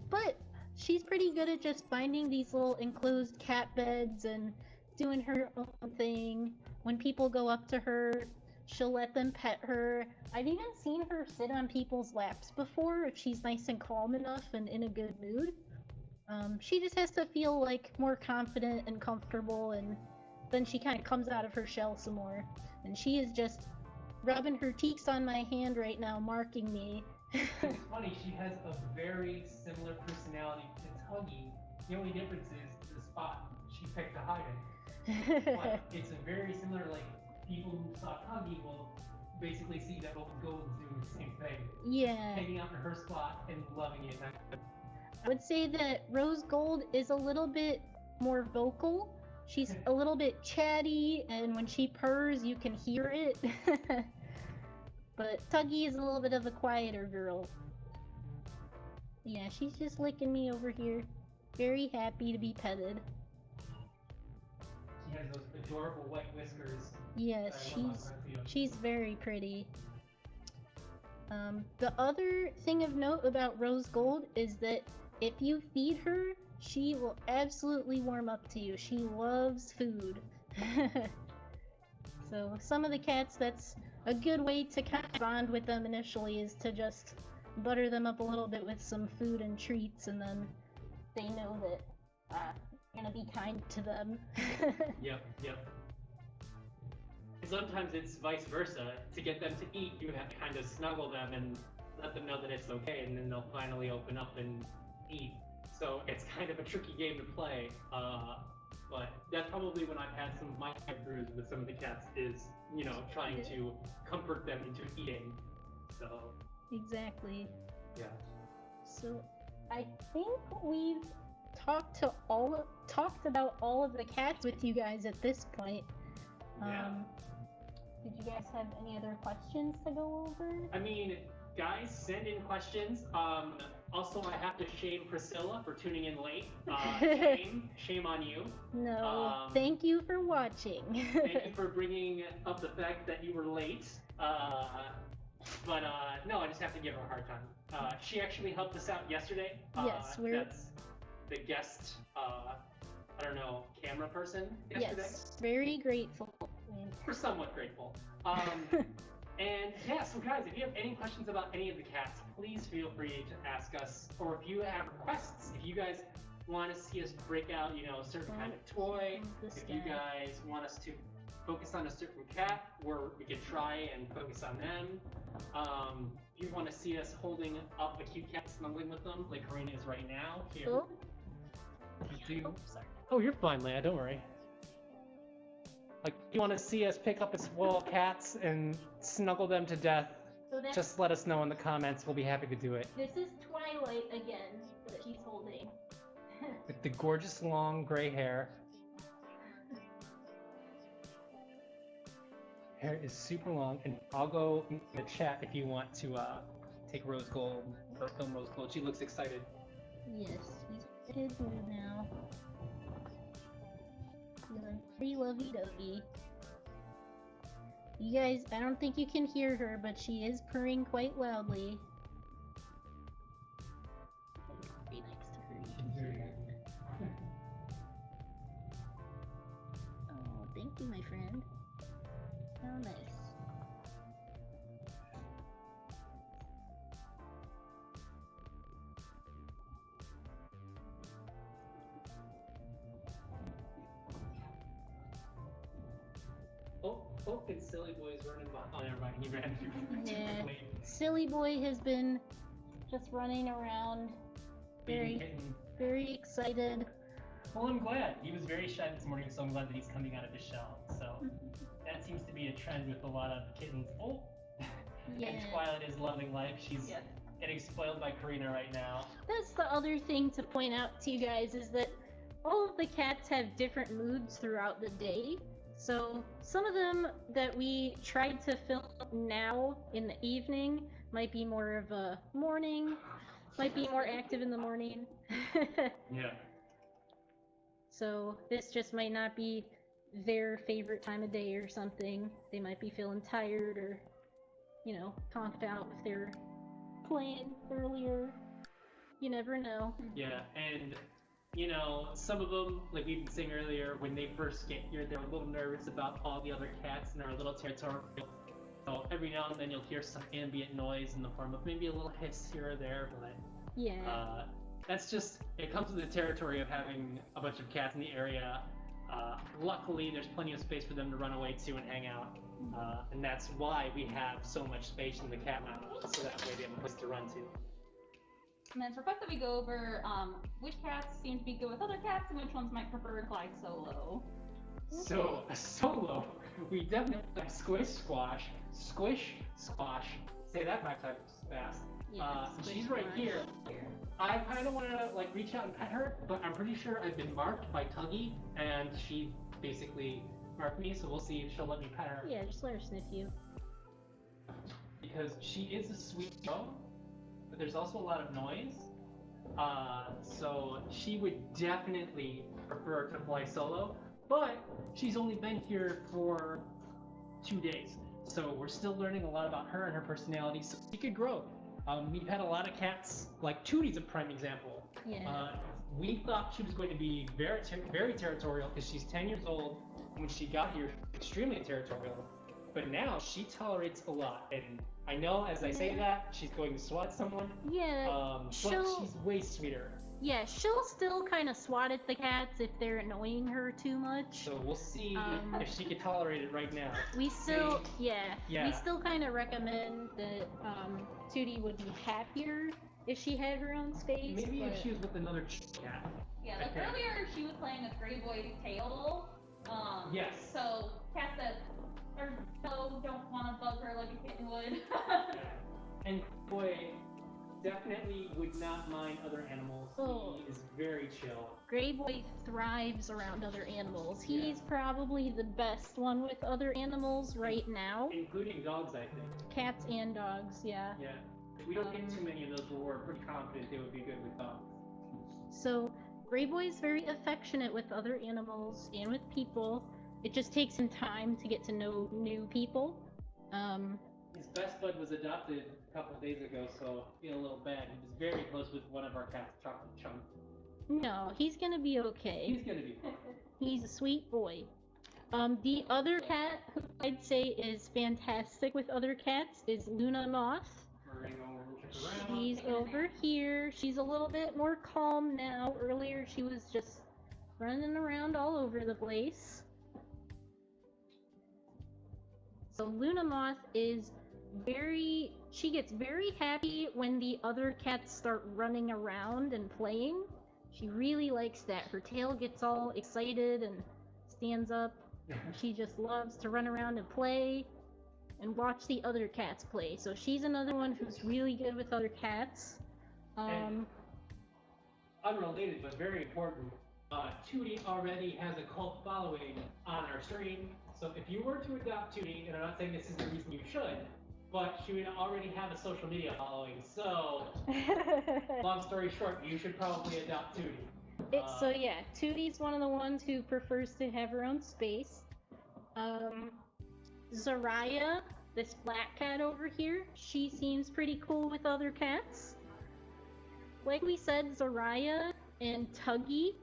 Speaker 1: But she's pretty good at just finding these little enclosed cat beds and doing her own thing. When people go up to her, she'll let them pet her. I've even seen her sit on people's laps before if she's nice and calm enough and in a good mood. She just has to feel like more confident and comfortable, and then she kind of comes out of her shell some more. And she is just rubbing her cheeks on my hand right now, marking me.
Speaker 2: It's funny, she has a very similar personality to Tuggie. The only difference is the spot she picked to hide in. But it's a very similar, like, people who saw Tuggie will basically see that Rose Gold is doing the same thing.
Speaker 1: Yeah.
Speaker 2: Hanging out in her spot and loving it.
Speaker 1: I would say that Rose Gold is a little bit more vocal. She's a little bit chatty, and when she purrs, you can hear it. But Tuggie is a little bit of a quieter girl. Yeah, she's just licking me over here. Very happy to be petted.
Speaker 2: She has those big adorable white whiskers.
Speaker 1: Yes,
Speaker 2: that I love on Garfield.
Speaker 1: she's very pretty. The other thing of note about Rose Gold is that if you feed her, she will absolutely warm up to you. She loves food. So some of the cats, that's a good way to kind of bond with them initially, is to just butter them up a little bit with some food and treats, and then they know that you're gonna be kind to them.
Speaker 4: Yep. Sometimes it's vice versa. To get them to eat, you have to kind of snuggle them and let them know that it's okay, and then they'll finally open up and eat. So it's kind of a tricky game to play. But that's probably when I've had some of my brews with some of the cats is, trying to comfort them into eating. So
Speaker 1: Exactly.
Speaker 4: yeah.
Speaker 1: So I think we've talked about all of the cats with you guys at this point.
Speaker 4: Yeah.
Speaker 1: Did you guys have any other questions to go over?
Speaker 4: I mean, guys, send in questions. Also, I have to shame Priscilla for tuning in late. Shame on you.
Speaker 1: No, thank you for watching.
Speaker 4: Thank you for bringing up the fact that you were late. But no, I just have to give her a hard time. She actually helped us out yesterday.
Speaker 1: Yes,
Speaker 4: That's the guest, camera person yesterday.
Speaker 1: Yes, very grateful.
Speaker 4: We're somewhat grateful. And yeah, so guys, if you have any questions about any of the cats, please feel free to ask us. Or if you have requests, if you guys want to see us break out, a certain kind of toy, if you guys want us to focus on a certain cat, we can try and focus on them. If you want to see us holding up a cute cat, snuggling with them, like Karina is right now. Here.
Speaker 1: Oh,
Speaker 2: Sorry. Oh, you're fine, Leia. Don't worry. Like, if you want to see us pick up and spoil cats and snuggle them to death,
Speaker 1: so that's,
Speaker 2: just let us know in the comments. We'll be happy to do it.
Speaker 1: this is Twilight again that she's holding.
Speaker 2: With the gorgeous long gray hair. Hair is super long, and I'll go in the chat if you want to take Rose Gold, or film Rose Gold. She looks excited.
Speaker 1: Yes, she's in a good mood now. Feeling pretty lovey-dovey. You guys, I don't think you can hear her, but she is purring quite loudly. Right next to her, you can hear her. Oh, thank you, my friend. How nice.
Speaker 4: Oh, and Silly Boy's running behind. Oh, never mind. He ran too
Speaker 1: Yeah.
Speaker 4: quickly.
Speaker 1: Silly Boy has been just running around,
Speaker 4: Baby kitten.
Speaker 1: very excited.
Speaker 4: Well, I'm glad. He was very shy this morning, so I'm glad that he's coming out of his shell. So that seems to be a trend with a lot of kittens. Oh,
Speaker 1: Yeah.
Speaker 4: and Twilight is loving life. She's getting spoiled by Karina right now.
Speaker 1: That's the other thing to point out to you guys, is that all of the cats have different moods throughout the day. So some of them that we tried to film now in the evening might be more of a morning, might be more active in the morning.
Speaker 4: Yeah.
Speaker 1: So this just might not be their favorite time of day or something. They might be feeling tired or, conked out if they're playing earlier. You never know.
Speaker 4: Yeah, and some of them, like we've been saying earlier, when they first get here, they're a little nervous about all the other cats and are a little territorial. So every now and then you'll hear some ambient noise in the form of maybe a little hiss here or there, but
Speaker 1: Yeah.
Speaker 4: that's just, it comes with the territory of having a bunch of cats in the area. Luckily, there's plenty of space for them to run away to and hang out. And that's why we have so much space in the cat mountain, so that way they have a place to run to.
Speaker 3: And then it's requested we go over which cats seem to be good with other cats and which ones might prefer to fly solo.
Speaker 4: So, solo, we definitely have Squish Squash. Squish Squash. Say that 5 times fast. She's right here. I kind of want to reach out and pet her, but I'm pretty sure I've been marked by Tuggie, and she basically marked me, so we'll see if she'll let me pet her.
Speaker 1: Yeah, just let her sniff you.
Speaker 4: Because she is a sweet girl, but there's also a lot of noise. So she would definitely prefer to fly solo. but she's only been here for 2 days. So we're still learning a lot about her and her personality, so she could grow. We've had a lot of cats, like Tootie's a prime example.
Speaker 1: Yeah.
Speaker 4: We thought she was going to be very territorial because she's 10 years old. When she got here, extremely territorial. But now she tolerates a lot. And I know as I say that, she's going to swat someone.
Speaker 1: Yeah.
Speaker 4: But she's way sweeter.
Speaker 1: Yeah, she'll still kind of swat at the cats if they're annoying her too much.
Speaker 4: So we'll see if she can tolerate it right now.
Speaker 1: We still,
Speaker 4: Yeah.
Speaker 1: we still kind of recommend that Tootie would be happier if she had her own space.
Speaker 4: Maybe if she was with another cat.
Speaker 3: Yeah, like earlier she was playing with Greyboy's tail.
Speaker 4: Yes.
Speaker 3: So cats that are don't want to bug her like a kitten would.
Speaker 4: And Boy definitely would not mind other animals.
Speaker 1: Oh.
Speaker 4: He is very chill.
Speaker 1: Greyboy thrives around other animals. He's probably the best one with other animals right now.
Speaker 4: Including dogs, I think.
Speaker 1: Cats and dogs, yeah.
Speaker 4: Yeah. We don't get too many of those, but we're pretty confident they would be good with dogs.
Speaker 1: So, Greyboy's very affectionate with other animals and with people. It just takes him time to get to know new people.
Speaker 4: His best bud was adopted a couple of days ago, so I feel a little bad. He was very close with one of our cats, Chocolate Chunk.
Speaker 1: No, he's gonna be okay.
Speaker 4: He's gonna be fine.
Speaker 1: He's a sweet boy. The other cat who I'd say is fantastic with other cats is Luna Moth.
Speaker 4: We're gonna go check around.
Speaker 1: She's over here. She's a little bit more calm now. Earlier she was just running around all over the place. So Luna Moth is she gets very happy when the other cats start running around and playing. She really likes that. Her tail gets all excited and stands up. She just loves to run around and play and watch the other cats play. So she's another one who's really good with other cats.
Speaker 4: And unrelated, but very important, Tootie already has a cult following on our stream. So if you were to adopt Tootie, and I'm not saying this is the reason you should, but she would already have a social media following. So, long story short, you should probably adopt Tootie.
Speaker 1: So yeah, Tootie's one of the ones who prefers to have her own space. Zoraya, this black cat over here, she seems pretty cool with other cats. Like we said, Zoraya and Tuggie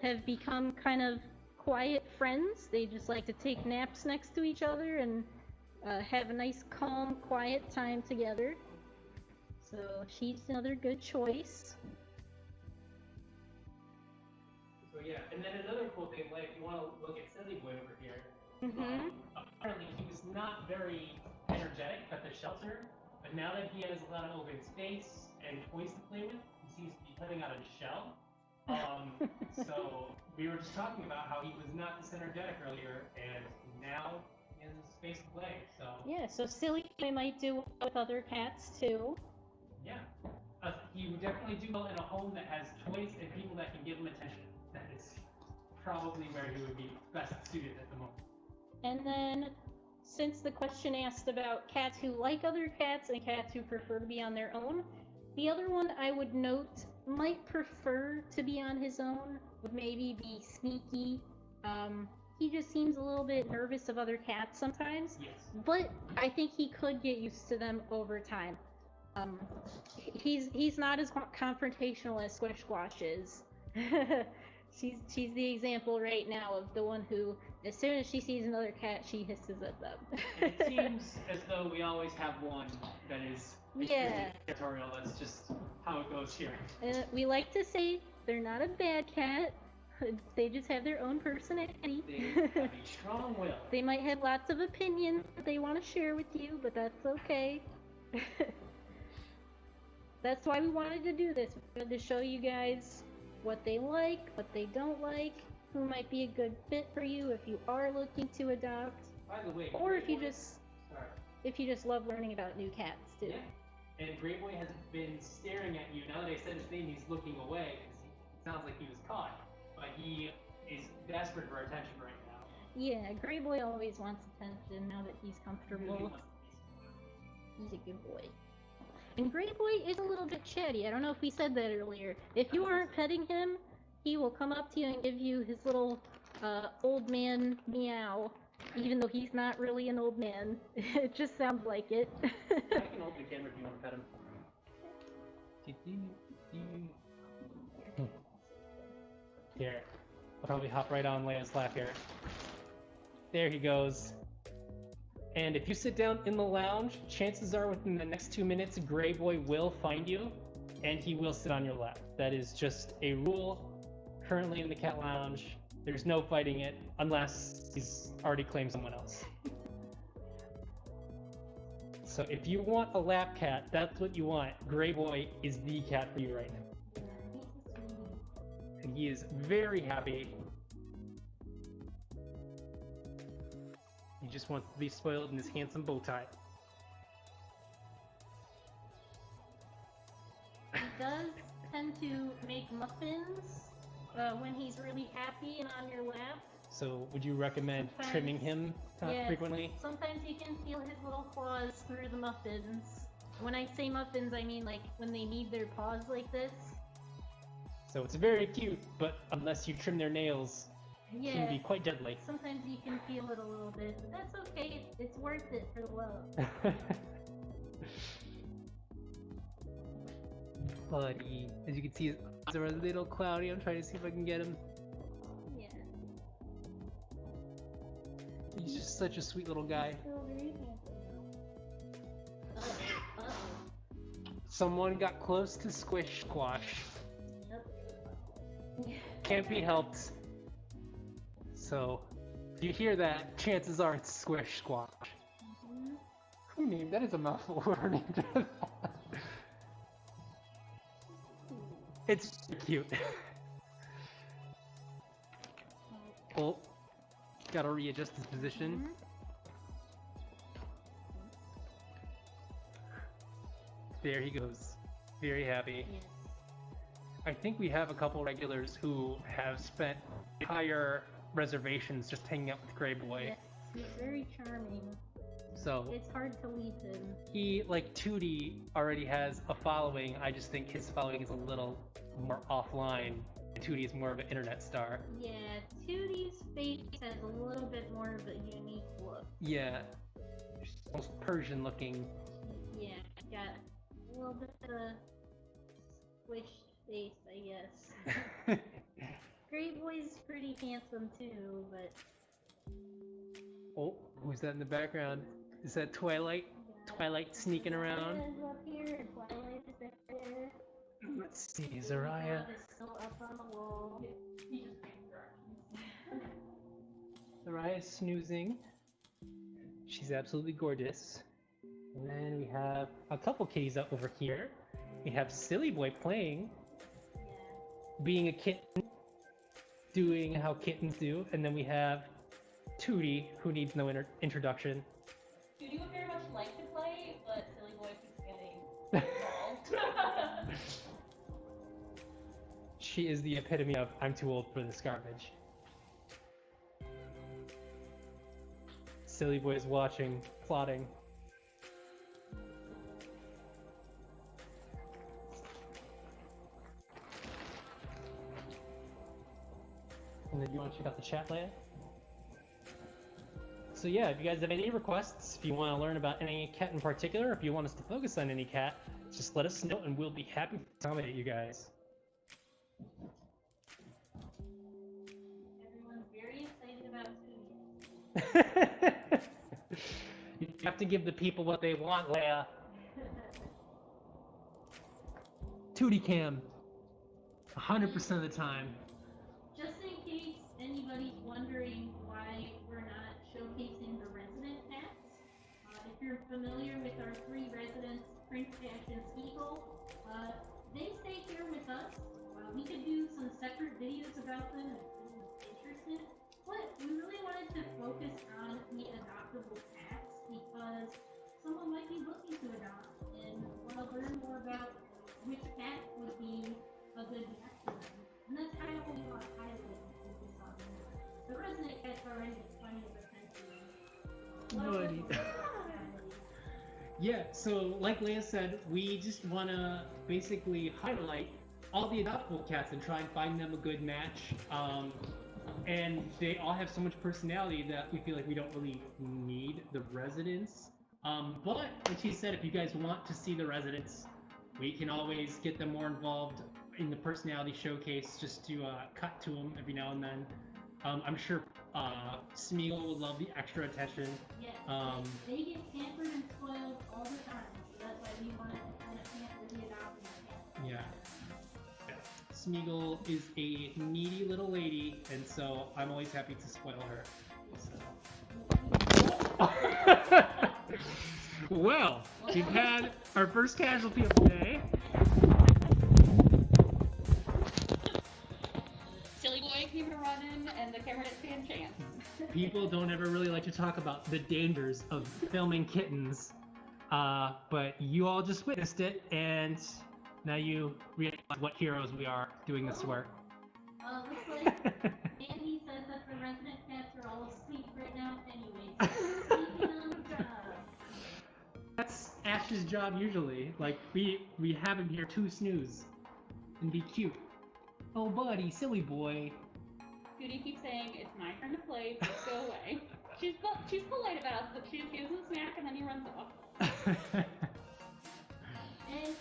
Speaker 1: have become kind of quiet friends. They just like to take naps next to each other and have a nice, calm, quiet time together. So she's another good choice.
Speaker 4: So yeah, and then another cool thing, like if you want to look at Silly Boy over here, apparently he was not very energetic at the shelter, but now that he has a lot of open space and toys to play with, he seems to be putting out of his shell. So we were just talking about how he was not this energetic earlier, and now he has space to play. So
Speaker 1: Yeah, so Silly Boy might do well with other cats too.
Speaker 4: yeah, he would definitely do well in a home that has toys and people that can give him attention. That is probably where he would be best suited at the moment.
Speaker 1: And then, since the question asked about cats who like other cats and cats who prefer to be on their own, the other one I would note might prefer to be on his own, would maybe be Sneaky. He just seems a little bit nervous of other cats sometimes,
Speaker 4: Yes.
Speaker 1: but I think he could get used to them over time. He's not as confrontational as Squish Squash is. She's the example right now of the one who, as soon as she sees another cat, she hisses at them.
Speaker 4: It seems as though we always have one that is
Speaker 1: Yeah.
Speaker 4: territorial. That's just how it goes here.
Speaker 1: We like to say they're not a bad cat. They just have their own personality.
Speaker 4: They have a strong will.
Speaker 1: They might have lots of opinions that they want to share with you, but that's okay. That's why we wanted to do this. We wanted to show you guys what they like, what they don't like, who might be a good fit for you if you are looking to adopt,
Speaker 4: By the way,
Speaker 1: or if you
Speaker 4: Greyboy-
Speaker 1: just love learning about new cats too.
Speaker 4: Yeah. And Greyboy has been staring at you. Now that I said his name, he's looking away because it sounds like he was caught. But he is desperate for attention right now.
Speaker 1: Yeah, Greyboy always wants attention now that he's
Speaker 4: He
Speaker 1: comfortable.
Speaker 4: really wants to be
Speaker 1: He's a good boy. And Greyboy is a little bit chatty. I don't know if we said that earlier. If you aren't petting him, he will come up to you and give you his little old man meow, even though he's not really an old man. It just sounds like it.
Speaker 4: I can hold the camera if you want to pet him.
Speaker 2: Here, I'll probably hop right on Leia's lap here. There he goes. And if you sit down in the lounge, chances are within the next 2 minutes, Greyboy will find you, and he will sit on your lap. That is just a rule currently in the cat lounge. There's no fighting it unless he's already claimed someone else. So if you want a lap cat, that's what you want. Greyboy is the cat for you right now. And he is very happy. He just wants to be spoiled in his handsome bow tie.
Speaker 1: He does tend to make muffins when he's really happy and on your lap.
Speaker 2: So would you recommend trimming him
Speaker 1: Yes.
Speaker 2: frequently?
Speaker 1: Sometimes you can feel his little claws through the muffins. When I say muffins, I mean like when they need their paws like this.
Speaker 2: So it's very cute, but unless you trim their nails, it can
Speaker 1: Yeah.
Speaker 2: be quite deadly.
Speaker 1: Sometimes you can feel it a little bit, but that's okay. It's worth it for the love.
Speaker 2: Buddy, as you can see, his eyes are a little cloudy. I'm trying to see if I can get him.
Speaker 1: Yeah.
Speaker 2: He's just such a sweet little guy.
Speaker 1: Still very handsome.
Speaker 2: Someone got close to Squish Squash.
Speaker 1: Yep.
Speaker 2: Can't be helped. So, if you hear that, chances are it's Squish Squash.
Speaker 1: Mhm.
Speaker 2: Who named that? Is a mouthful. Whoever named it. It's cute. Oh, gotta readjust his position.
Speaker 1: Mhm.
Speaker 2: There he goes. Very happy.
Speaker 1: Yes.
Speaker 2: I think we have a couple regulars who have spent entire reservations just hanging out with Greyboy.
Speaker 1: Yes. He's very charming.
Speaker 2: So
Speaker 1: It's hard to leave him.
Speaker 2: he, like Tootie, already has a following. I just think his following is a little more offline. Tootie is more of an internet star.
Speaker 1: Yeah, Tootie's face has a little bit more of a unique look.
Speaker 2: Yeah. She's almost Persian looking.
Speaker 1: Yeah, got a little bit of a squished face, I guess. Greyboy's pretty handsome too, but
Speaker 2: Oh, who's that in the background? Is that Twilight? Twilight sneaking around?
Speaker 1: Zoraya's up here, and Twilight is back there.
Speaker 2: Let's see, Zoraya.
Speaker 1: God is still up on the wall.
Speaker 2: Zoraya's snoozing. She's absolutely gorgeous. And then we have a couple kitties up over here. We have Silly Boy playing, being a kitten, doing how kittens do. And then we have Tootie, who needs no introduction.
Speaker 3: Tootie would very much like to play, but Silly Boy keeps getting involved.
Speaker 2: She is the epitome of I'm too old for this garbage. Silly Boy is watching, plotting. And then you want to check out the chat, Leia? So yeah, if you guys have any requests, if you want to learn about any cat in particular, if you want us to focus on any cat, just let us know and we'll be happy to accommodate you guys.
Speaker 1: Everyone's very excited about Tootie.
Speaker 2: You have to give the people what they want, Leia. Tootie cam. 100% of the time.
Speaker 1: Just in case anybody's wondering why we're not showcasing the resident cats, if you're familiar with our 3 residents, Prince, Ash, and Eagle, they stay here with us. We could do some separate videos about them if anyone's interested, but we really wanted to focus on the adoptable cats because someone might be looking to adopt and want to learn more about which cat would be a good match for them. And that's kind of what we want to highlight and focus on. The resident cats already have plenty of attention.
Speaker 2: Yeah, so like Leia said, we just want to basically highlight all the adoptable cats and try and find them a good match. And they all have so much personality that we feel like we don't really need the residents. But like she said, if you guys want to see the residents, we can always get them more involved in the personality showcase just to cut to them every now and then. I'm sure Smeagol would love the extra attention.
Speaker 1: Yes, they get pampered and spoiled all the time, so that's why we want to kind of pamper the adopted cat.
Speaker 2: Yeah. Smeagol is a needy little lady, and so I'm always happy to spoil her. So. Well, we've had our first casualty of the day.
Speaker 3: Silly Boy came running, and the camera didn't stand a chance.
Speaker 2: People don't ever really like to talk about the dangers of filming kittens, but you all just witnessed it, and now you realize what heroes we are doing this work.
Speaker 1: Looks like Mandy says that the resident cats are all asleep right now anyways. Sleeping on the job.
Speaker 2: That's Ash's job usually. Like, we have him here to snooze and be cute. Oh, buddy, silly boy.
Speaker 3: Tootie keeps saying, it's my turn to play, please go away. She's polite about it, but she gives him a smack and then he runs off.
Speaker 1: And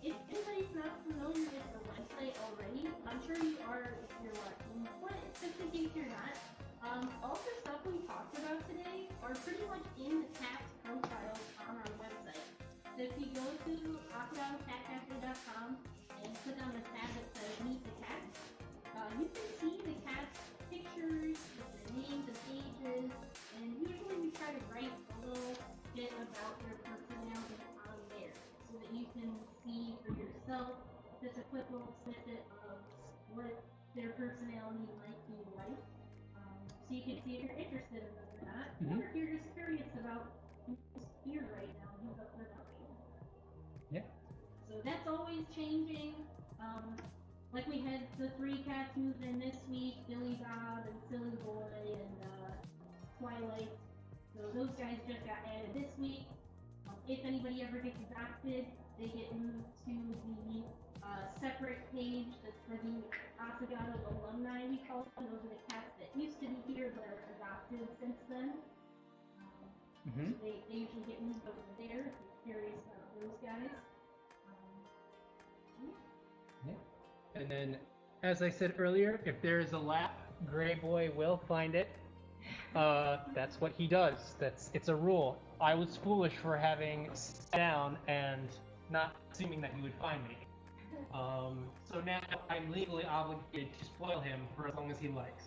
Speaker 1: if anybody's not familiar with the website already, I'm sure you are if you're watching, but just in case you're not, all the stuff we talked about today are pretty much in the cat's profiles on our website. So if you go to crocodilecatcafe.com and click on the tab that says Meet the Cats, you can see the cat's pictures, their names and ages, and usually we try to write a little bit about their personality on there so that you can see for yourself just a quick little snippet of what their personality might be like. So you can see if you're interested in them or not, or if you're just curious about who's here right now and who's up for adoption.
Speaker 2: Yeah.
Speaker 1: So that's always changing. Like we had the 3 cats moved in this week, Billy Bob and Silly Boy and Twilight. So those guys just got added this week. If anybody ever gets adopted, they get moved to the separate page that's for the Adoptable alumni, we call them. Those are the cats that used to be here but are adopted since then. So they usually get moved over there if you're curious about those guys.
Speaker 2: And then, as I said earlier, if there is a lap, Greyboy will find it. That's what he does. It's a rule. I was foolish for having sat down and not assuming that he would find me. So now I'm legally obligated to spoil him for as long as he likes.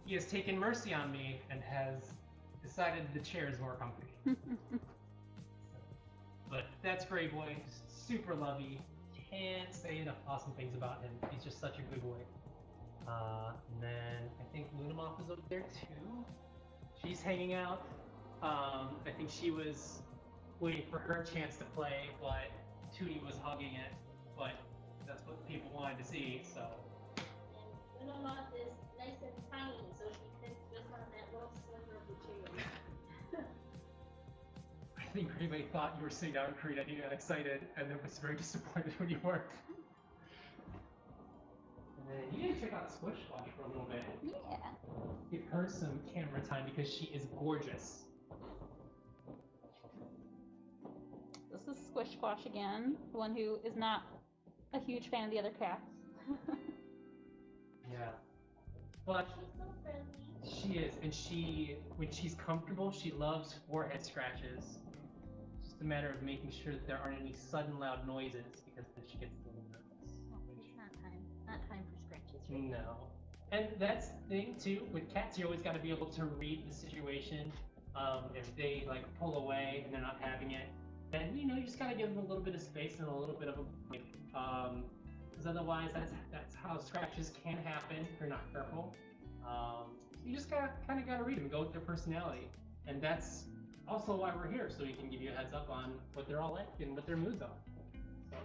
Speaker 2: He has taken mercy on me and has decided the chair is more comfy. But that's Greyboy. Super lovey. Can't say enough awesome things about him. He's just such a good boy. And then I think Luna Moth is over there too. She's hanging out. I think she was waiting for her chance to play, but Tootie was hugging it. But that's what people wanted to see, so.
Speaker 1: And Luna Moth is nice and tiny, so she fits just on that little sliver of the chair.
Speaker 2: I think Greyboy thought you were sitting down, Creed, and he got excited, and then was very disappointed when you weren't. And then you need to check out Squish Squash for a little bit.
Speaker 3: Yeah.
Speaker 2: Give her some camera time because she is gorgeous.
Speaker 3: This is Squish Squash again, the one who is not a huge fan of the other cats.
Speaker 2: Yeah. But
Speaker 1: She's so friendly.
Speaker 2: she is, and when she's comfortable, she loves forehead scratches. It's just a matter of making sure that there aren't any sudden loud noises, because then she gets a little nervous.
Speaker 1: It's not time for scratches.
Speaker 2: No. And that's the thing too, with cats you always gotta be able to read the situation. If they like pull away and they're not having it, then you just gotta give them a little bit of space and a little bit of a break. Because otherwise that's how scratches can happen if you're not careful. You just kind of gotta read them, go with their personality. And that's also why we're here, so we can give you a heads up on what they're all like and what their moods are. So.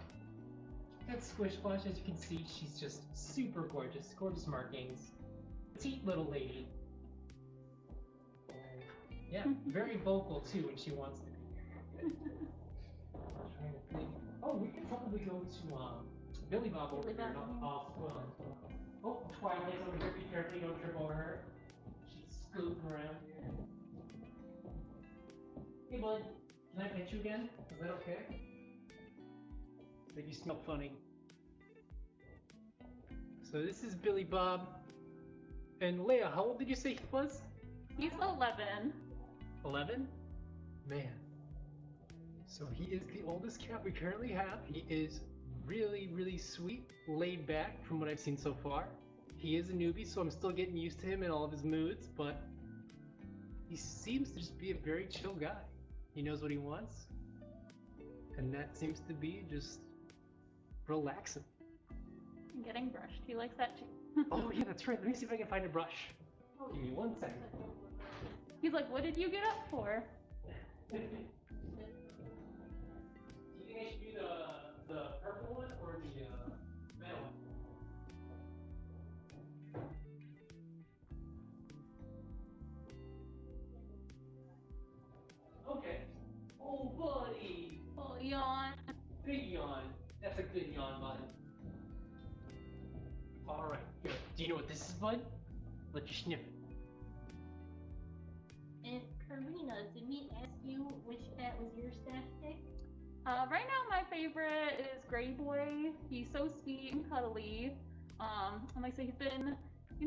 Speaker 2: That's Squish Squash, as you can see, she's just super gorgeous, gorgeous markings. Petite little lady. And yeah, very vocal too when she wants to be. Trying to think. Oh, we could probably go to Billy Bob over here, not off. Oh, Twilight's over here. Be careful, you don't trip over her. She's scooting around here. Hey, bud. Can I pet you again? Is that okay? Think you smell funny. So this is Billy Bob. And Leia, how old did you say he was?
Speaker 3: He's 11.
Speaker 2: 11? Man. So he is the oldest cat we currently have. He is really, really sweet, laid back from what I've seen so far. He is a newbie, so I'm still getting used to him and all of his moods, but he seems to just be a very chill guy. He knows what he wants, and that seems to be just relaxing.
Speaker 3: I'm getting brushed. He likes that too.
Speaker 2: Oh yeah, that's right. Let me see if I can find a brush. Give me 1 second.
Speaker 3: He's like, what did you get up for?
Speaker 2: Do you think I should do the purple one or the metal one? Okay. Oh, buddy.
Speaker 3: Oh, yawn.
Speaker 2: Big yawn. That's a good yawn, bud. All right. Here. Do you know what this is, bud? Let you sniff it.
Speaker 1: And Karina, did we ask you which cat was your staff pick?
Speaker 3: Right now, my favorite is Greyboy. He's so sweet and cuddly. And like I say, he's been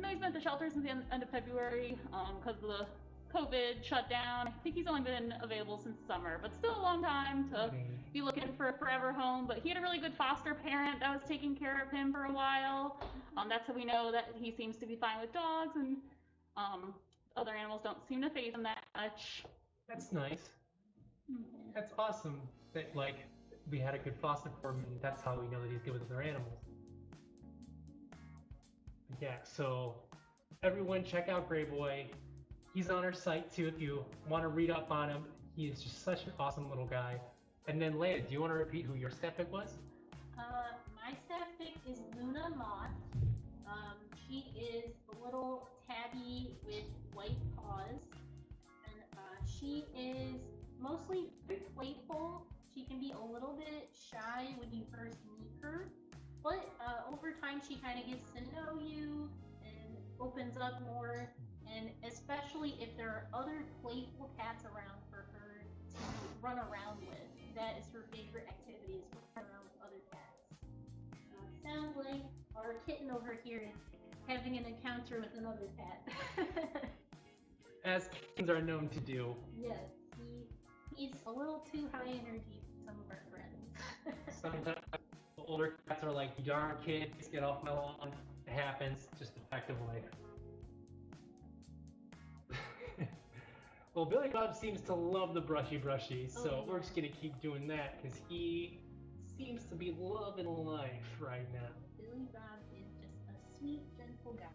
Speaker 3: at the shelter since the end of February because of the COVID shutdown. I think he's only been available since summer, but still a long time to be looking for a forever home. But he had a really good foster parent that was taking care of him for a while. That's how we know that he seems to be fine with dogs, and other animals don't seem to faze him that much.
Speaker 2: That's nice. That's awesome that, like, we had a good foster for him, and that's how we know that he's good with other animals. Yeah, so everyone check out Greyboy. He's on our site too if you want to read up on him. He is just such an awesome little guy. And then Leia, do you want to repeat who your staff pick was?
Speaker 1: My staff pick is Luna Moth. She is a little tabby with white paws, and she is mostly very playful. She can be a little bit shy when you first meet her, but over time she kind of gets to know you and opens up more, and especially if there are other playful cats around for her to run around with. That is her favorite activity, is running around with other cats. Sounds like our kitten over here is having an encounter with another cat.
Speaker 2: As kittens are known to do.
Speaker 1: Yes, he's a little too high energy for some of our friends.
Speaker 2: Sometimes the older cats are like, you darn kids, get off my lawn. It happens, just a fact of life. Well, Billy Bob seems to love the brushy, so we're just gonna keep doing that because he seems to be loving life right now.
Speaker 1: Billy Bob is just a sweet, gentle guy.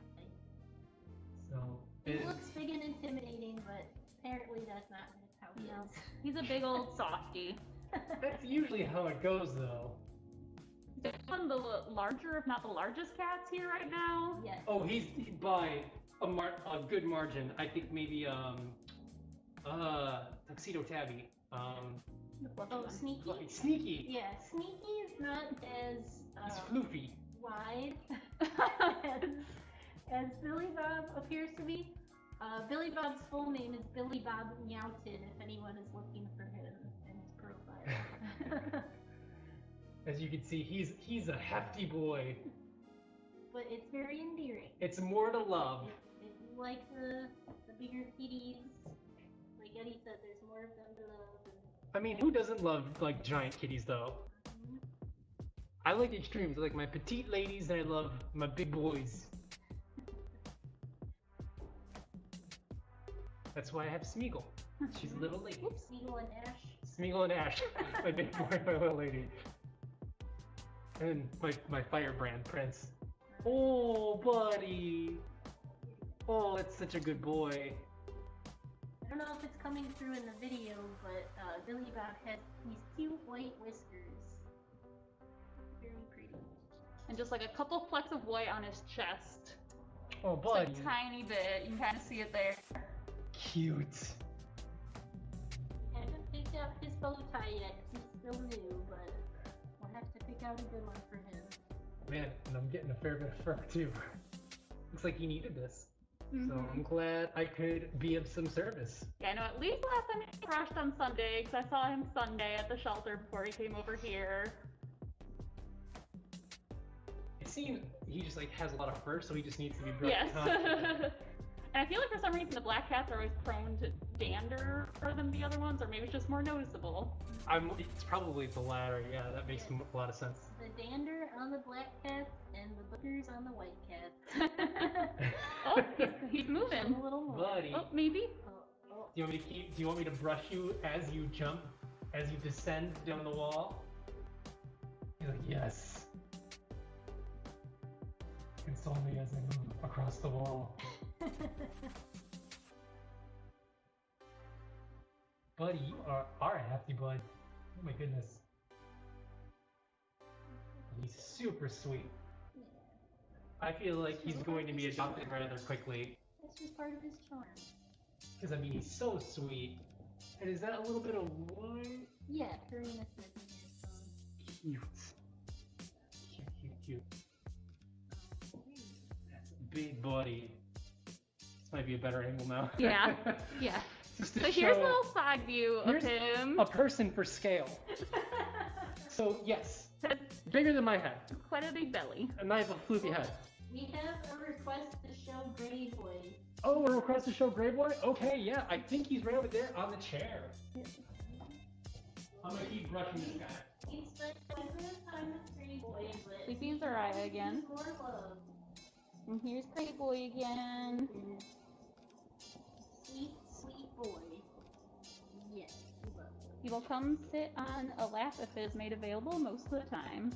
Speaker 2: So
Speaker 1: He looks big and intimidating, but apparently that's not how he is.
Speaker 3: He's a big old softie.
Speaker 2: that's usually how it goes, though.
Speaker 3: He's one of the larger, if not the largest cats here right now.
Speaker 1: Yes.
Speaker 2: Oh, he's by a good margin. I think maybe Tuxedo Tabby.
Speaker 1: Sneaky?
Speaker 2: Sneaky.
Speaker 1: Yeah, Sneaky is not as
Speaker 2: He's floofy.
Speaker 1: wide as Billy Bob appears to be. Billy Bob's full name is Billy Bob Meowton, if anyone is looking for him in his profile.
Speaker 2: As you can see, he's a hefty boy.
Speaker 1: But it's very endearing.
Speaker 2: It's more to love.
Speaker 1: If you like the bigger kitties, like Eddie said, there's more of them to love.
Speaker 2: I mean, who doesn't love, like, giant kitties, though? I like the extremes. I like my petite ladies, and I love my big boys. That's why I have Smeagol. She's a little lady.
Speaker 1: Smeagol and Ash.
Speaker 2: Smeagol and Ash, my big boy, my little lady. And my firebrand, Prince. Oh, buddy. Oh, that's such a good boy.
Speaker 1: I don't know if it's coming through in the video, but Billy Bob has these cute white whiskers. Very pretty.
Speaker 3: And just like a couple flecks of white on his chest.
Speaker 2: Oh, buddy.
Speaker 3: Just a tiny bit. You can kind of see it there.
Speaker 2: Cute.
Speaker 1: I haven't picked out his bow tie yet, 'cause he's still new, but we'll have to pick out a good one for him.
Speaker 2: Man, and I'm getting a fair bit of fur, too. looks like he needed this.
Speaker 3: Mhm.
Speaker 2: So I'm glad I could be of some service.
Speaker 3: Yeah, I know at least last time he brushed on Sunday, because I saw him Sunday at the shelter before he came over here.
Speaker 2: It seems he just like has a lot of fur, so he just needs to be brushed
Speaker 3: Yes.
Speaker 2: constantly.
Speaker 3: And I feel like for some reason the black cats are always prone to dander than the other ones, or maybe it's just more noticeable.
Speaker 2: It's probably the latter. Yeah, that makes a lot of sense.
Speaker 1: The dander on the black cats and the boogers on the white cats.
Speaker 3: Oh, he's moving.
Speaker 1: A little more.
Speaker 2: Buddy,
Speaker 3: Oh, maybe.
Speaker 1: Oh.
Speaker 2: do you want me to brush you as you jump, as you descend down the wall? He's like, yes. Console me as I move across the wall. Buddy, you are a hefty bud. Oh my goodness. He's super sweet. I feel like he's going to be adopted rather quickly.
Speaker 1: That's just part of his charm.
Speaker 2: Because, I mean, he's so sweet. And is that a little bit of white?
Speaker 1: Yeah, purriness is
Speaker 2: Cute. Cute. That's a big buddy. This might be a better angle now.
Speaker 3: Yeah. Yeah.
Speaker 2: Just to
Speaker 3: So here's a
Speaker 2: show
Speaker 3: little side view of
Speaker 2: Here's
Speaker 3: him.
Speaker 2: a person for scale. So, yes. Bigger than my head.
Speaker 3: Quite a big belly.
Speaker 2: And I have a floopy head.
Speaker 1: We have a request to show Greyboy.
Speaker 2: Oh, a request to show Greyboy? Okay, yeah. I think he's right over there on the chair. I'm gonna keep brushing this guy.
Speaker 1: He spent quite a bit of time with Greyboy, but
Speaker 3: Sleepy Zoraya again.
Speaker 1: more love.
Speaker 3: And here's Greyboy again.
Speaker 1: Sweet, sweet boy. Yes, we love him.
Speaker 3: He will come sit on a lap if it is made available most of the time.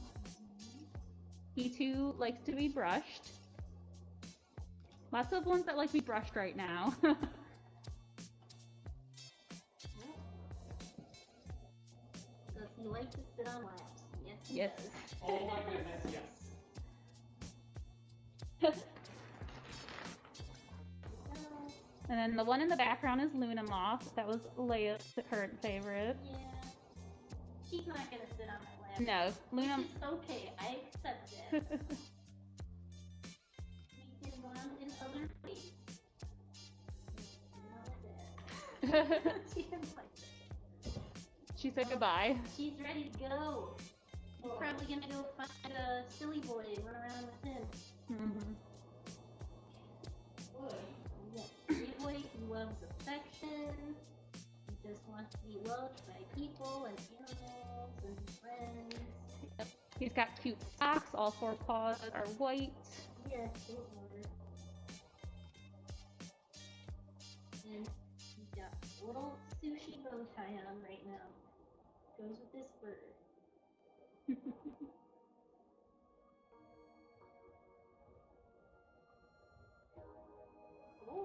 Speaker 3: He too likes to be brushed. Lots of ones that like to be brushed right now.
Speaker 1: Does he like to sit on laps? Yes, he
Speaker 3: Yes.
Speaker 1: does.
Speaker 2: Oh my goodness, yes.
Speaker 3: And then the one in the background is Luna Moth. That was Leia's current favorite.
Speaker 1: Yeah. She's not gonna sit on my lap.
Speaker 3: No, Luna.
Speaker 1: It's okay, I accept that. We can bond in other ways. Not that. She didn't like that.
Speaker 3: She said goodbye.
Speaker 1: She's ready to go. She's probably gonna go find a silly boy and run around with him.
Speaker 3: Mm-hmm.
Speaker 1: Yeah, Greyboy, he loves affection. He just wants to be loved by people and animals and friends.
Speaker 3: He's got cute socks. All four paws are white.
Speaker 1: Yes, don't worry. And he's got a little sushi bow tie on right now. Goes with this bird.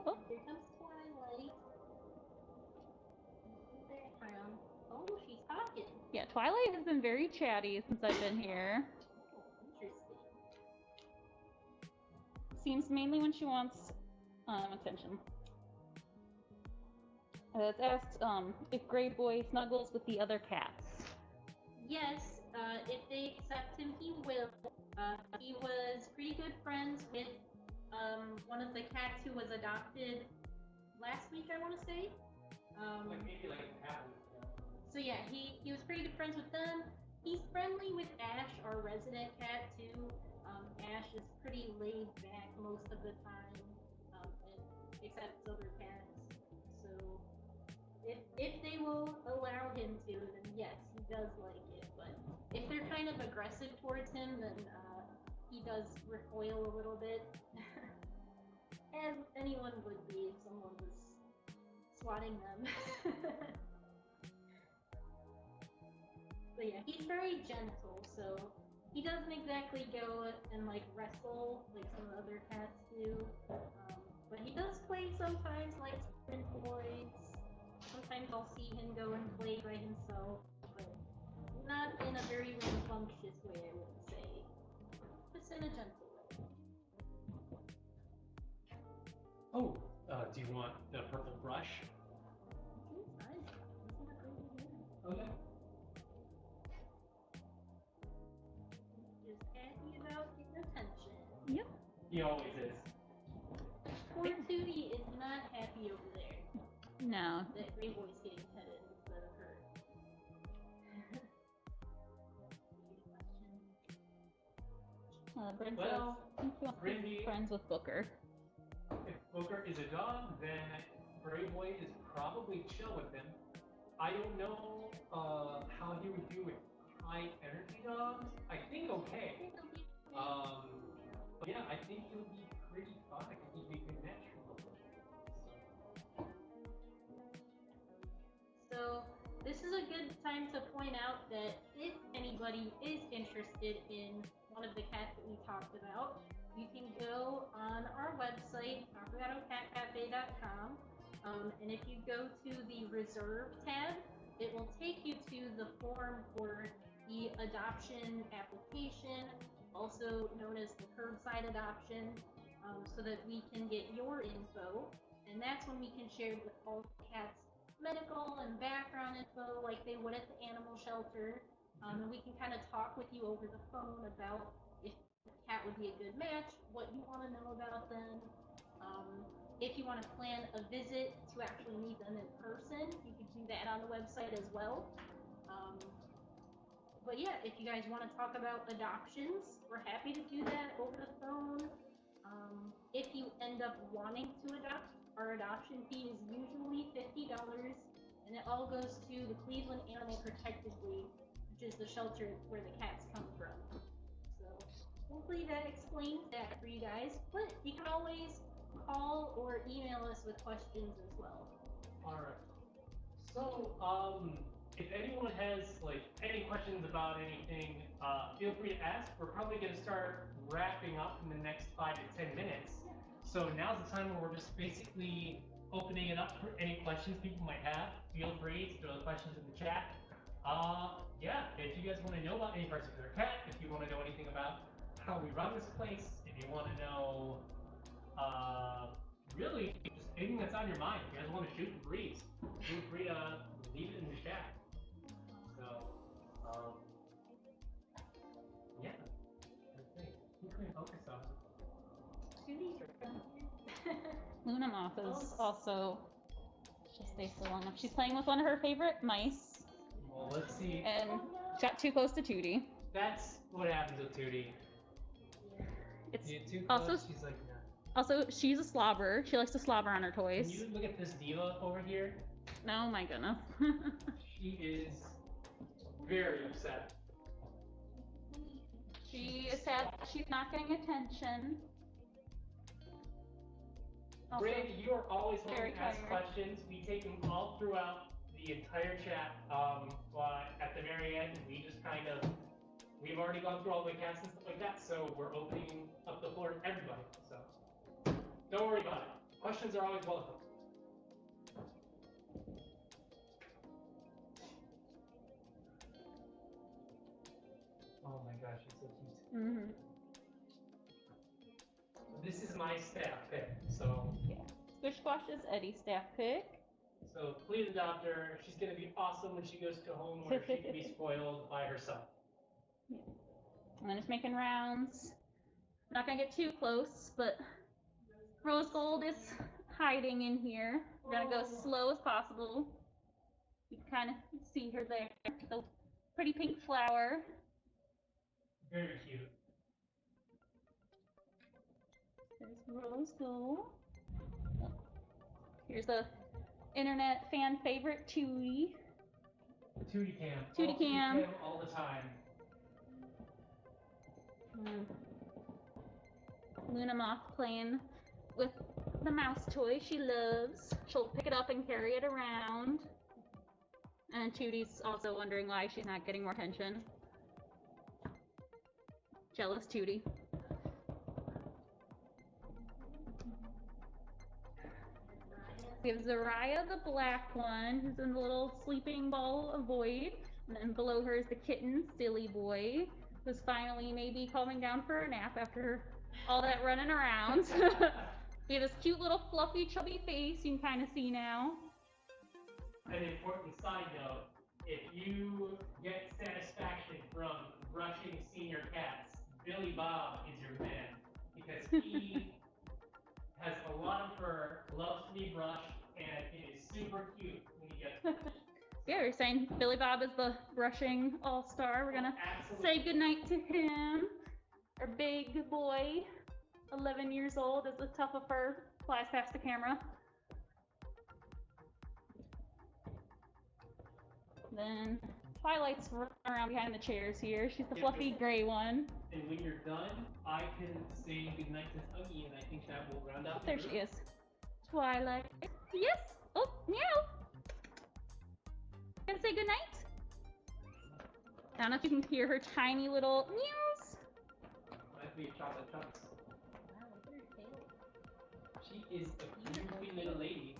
Speaker 1: Oh, here comes Twilight. In the background. Oh, she's talking.
Speaker 3: Yeah, Twilight has been very chatty since I've been here.
Speaker 1: Interesting.
Speaker 3: Seems mainly when she wants attention. It's asked if Greyboy snuggles with the other cats.
Speaker 1: Yes, if they accept him, he will. He was pretty good friends with one of the cats who was adopted last week, I want to say.
Speaker 2: Maybe like half.
Speaker 1: So yeah, he was pretty good friends with them. He's friendly with Ash, our resident cat, too. Ash is pretty laid back most of the time, except other cats. So if they will allow him to, then yes, he does like it. But if they're kind of aggressive towards him, then he does recoil a little bit. As anyone would be if someone was swatting them. But yeah, he's very gentle, so he doesn't exactly go and like wrestle like some other cats do. But he does play sometimes, like with toys. Sometimes I'll see him go and play by himself, but not in a very rambunctious way, I would say. Just in a gentle way.
Speaker 2: Oh, do you want the purple brush?
Speaker 1: He's nice. He's not really good.
Speaker 2: Okay.
Speaker 1: Just happy about getting attention.
Speaker 3: Yep.
Speaker 2: He always is.
Speaker 3: No.
Speaker 1: that Greyboy's getting petted instead of her.
Speaker 3: Brinzel, I think he wants to be
Speaker 2: Brindy-
Speaker 3: friends with Booker.
Speaker 2: If Booker is a dog, then Greyboy is probably chill with him. I don't know how he would do with high energy dogs. I think okay. But yeah, I think he'll be pretty fun. I think he'd be a good match for Booker.
Speaker 1: So this is a good time to point out that if anybody is interested in one of the cats that we talked about, you can go on our website, AfogatoCatCafe.com, and if you go to the Reserve tab, it will take you to the form for the adoption application, also known as the curbside adoption, so that we can get your info, and that's when we can share with all the cats medical and background info like they would at the animal shelter, and we can kind of talk with you over the phone about if the cat would be a good match, what you want to know about them. If you want to plan a visit to actually meet them in person, you can do that on the website as well. But yeah, if you guys want to talk about adoptions, we're happy to do that over the phone. If you end up wanting to adopt, our adoption fee is usually $50, and it all goes to the Cleveland Animal Protective League, which is the shelter where the cats come from. So hopefully that explains that for you guys, but you can always call or email us with questions as well.
Speaker 2: Alright. So, if anyone has like any questions about anything, feel free to ask. We're probably gonna start wrapping up in the next 5 to 10 minutes. So now's the time where we're just basically opening it up for any questions people might have. Feel free to throw the questions in the chat. Yeah, if you guys want to know about any particular cat, if you want to know anything about how we run this place, if you want to know, really just anything that's on your mind. If you guys want to shoot the breeze, feel free to leave it in the chat. So, yeah, let's see. Who can we focus on?
Speaker 3: Luna Moth is also, she stays so long enough. She's playing with one of her favorite mice,
Speaker 2: Well, let's see.
Speaker 3: and she got too close to Tootie.
Speaker 2: That's what happens with Tootie.
Speaker 3: It's
Speaker 2: You get too
Speaker 3: also-
Speaker 2: close, she's like, nah.
Speaker 3: Also, she's a slobber. She likes to slobber on her
Speaker 2: Can
Speaker 3: toys.
Speaker 2: you look at this diva over here?
Speaker 3: Oh my goodness.
Speaker 2: She is very upset.
Speaker 3: She is sad that she's not getting attention. Also,
Speaker 2: Brandy, you are always
Speaker 3: very
Speaker 2: welcome to ask
Speaker 3: tired.
Speaker 2: questions. We take them all throughout the entire chat. But at the very end, we just kind of, we've already gone through all the cats and stuff like that, so we're opening up the floor to everybody. So don't worry about it. Questions are always welcome. Oh my gosh, it's so cute.
Speaker 3: Mhm.
Speaker 2: This is my staff pick. So
Speaker 3: Squish Squash is Eddie's staff pick.
Speaker 2: please adopt her. She's gonna be awesome when she goes to a home where she can be spoiled by herself.
Speaker 3: And then just making rounds. Not gonna get too close, but Rose Gold is hiding in here. We're gonna go as slow as possible. You can kind of see her there. The pretty pink flower.
Speaker 2: Very cute.
Speaker 3: There's Rose Gold. Here's the internet fan favorite, Tootie.
Speaker 2: Tootie cam.
Speaker 3: Tootie
Speaker 2: Oh,
Speaker 3: cam.
Speaker 2: all the time.
Speaker 3: Luna Moth playing with the mouse toy she loves. She'll pick it up and carry it around. And Tootie's also wondering why she's not getting more attention. Jealous Tootie. We have Zoraya, the black one, who's in the little sleeping ball of void. And then below her is the kitten, Silly Boy, who's finally maybe calming down for a nap after all that running around. We have this cute little fluffy chubby face you can kind of see now.
Speaker 2: An important side note, if you get satisfaction from brushing senior cats, Billy Bob is your man, because he has a lot of fur, loves to be brushed, and it is super
Speaker 3: you're saying Billy Bob is the brushing all-star. We're gonna say goodnight to him. Our big boy, 11 years old, is a tuft of fur, flies past the camera. Then Twilight's running around behind the chairs here. She's the fluffy gray one.
Speaker 2: And when you're done, I can say goodnight to Tuggie, and I think that will round out.
Speaker 3: There she is. Twilight. Yes. Oh, meow. Gonna say goodnight? I don't know if you can hear her tiny little meows.
Speaker 2: Might be a chocolate chunks.
Speaker 1: Wow, look at her tail.
Speaker 2: She is a beautiful little lady.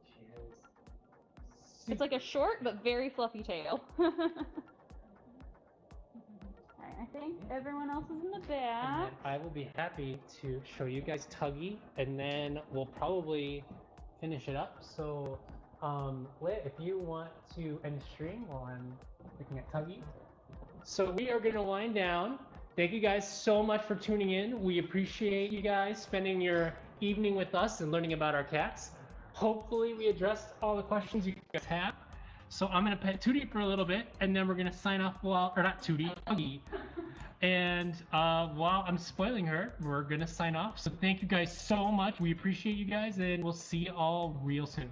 Speaker 2: She has.
Speaker 3: It's like a short but very fluffy tail. Alright, I think everyone else is in the
Speaker 2: And
Speaker 3: back.
Speaker 2: then I will be happy to show you guys Tuggie, and then we'll probably finish it up. So, Lit, if you want to end the stream while I'm looking at Tuggie. So we are going to wind down. Thank you guys so much for tuning in. We appreciate you guys spending your evening with us and learning about our cats. Hopefully we addressed all the questions you guys have. So I'm going to pet Tootie for a little bit, and then we're going to sign off while, or not Tootie, Tuggie. And while I'm spoiling her, we're going to sign off. So thank you guys so much. We appreciate you guys, and we'll see you all real soon.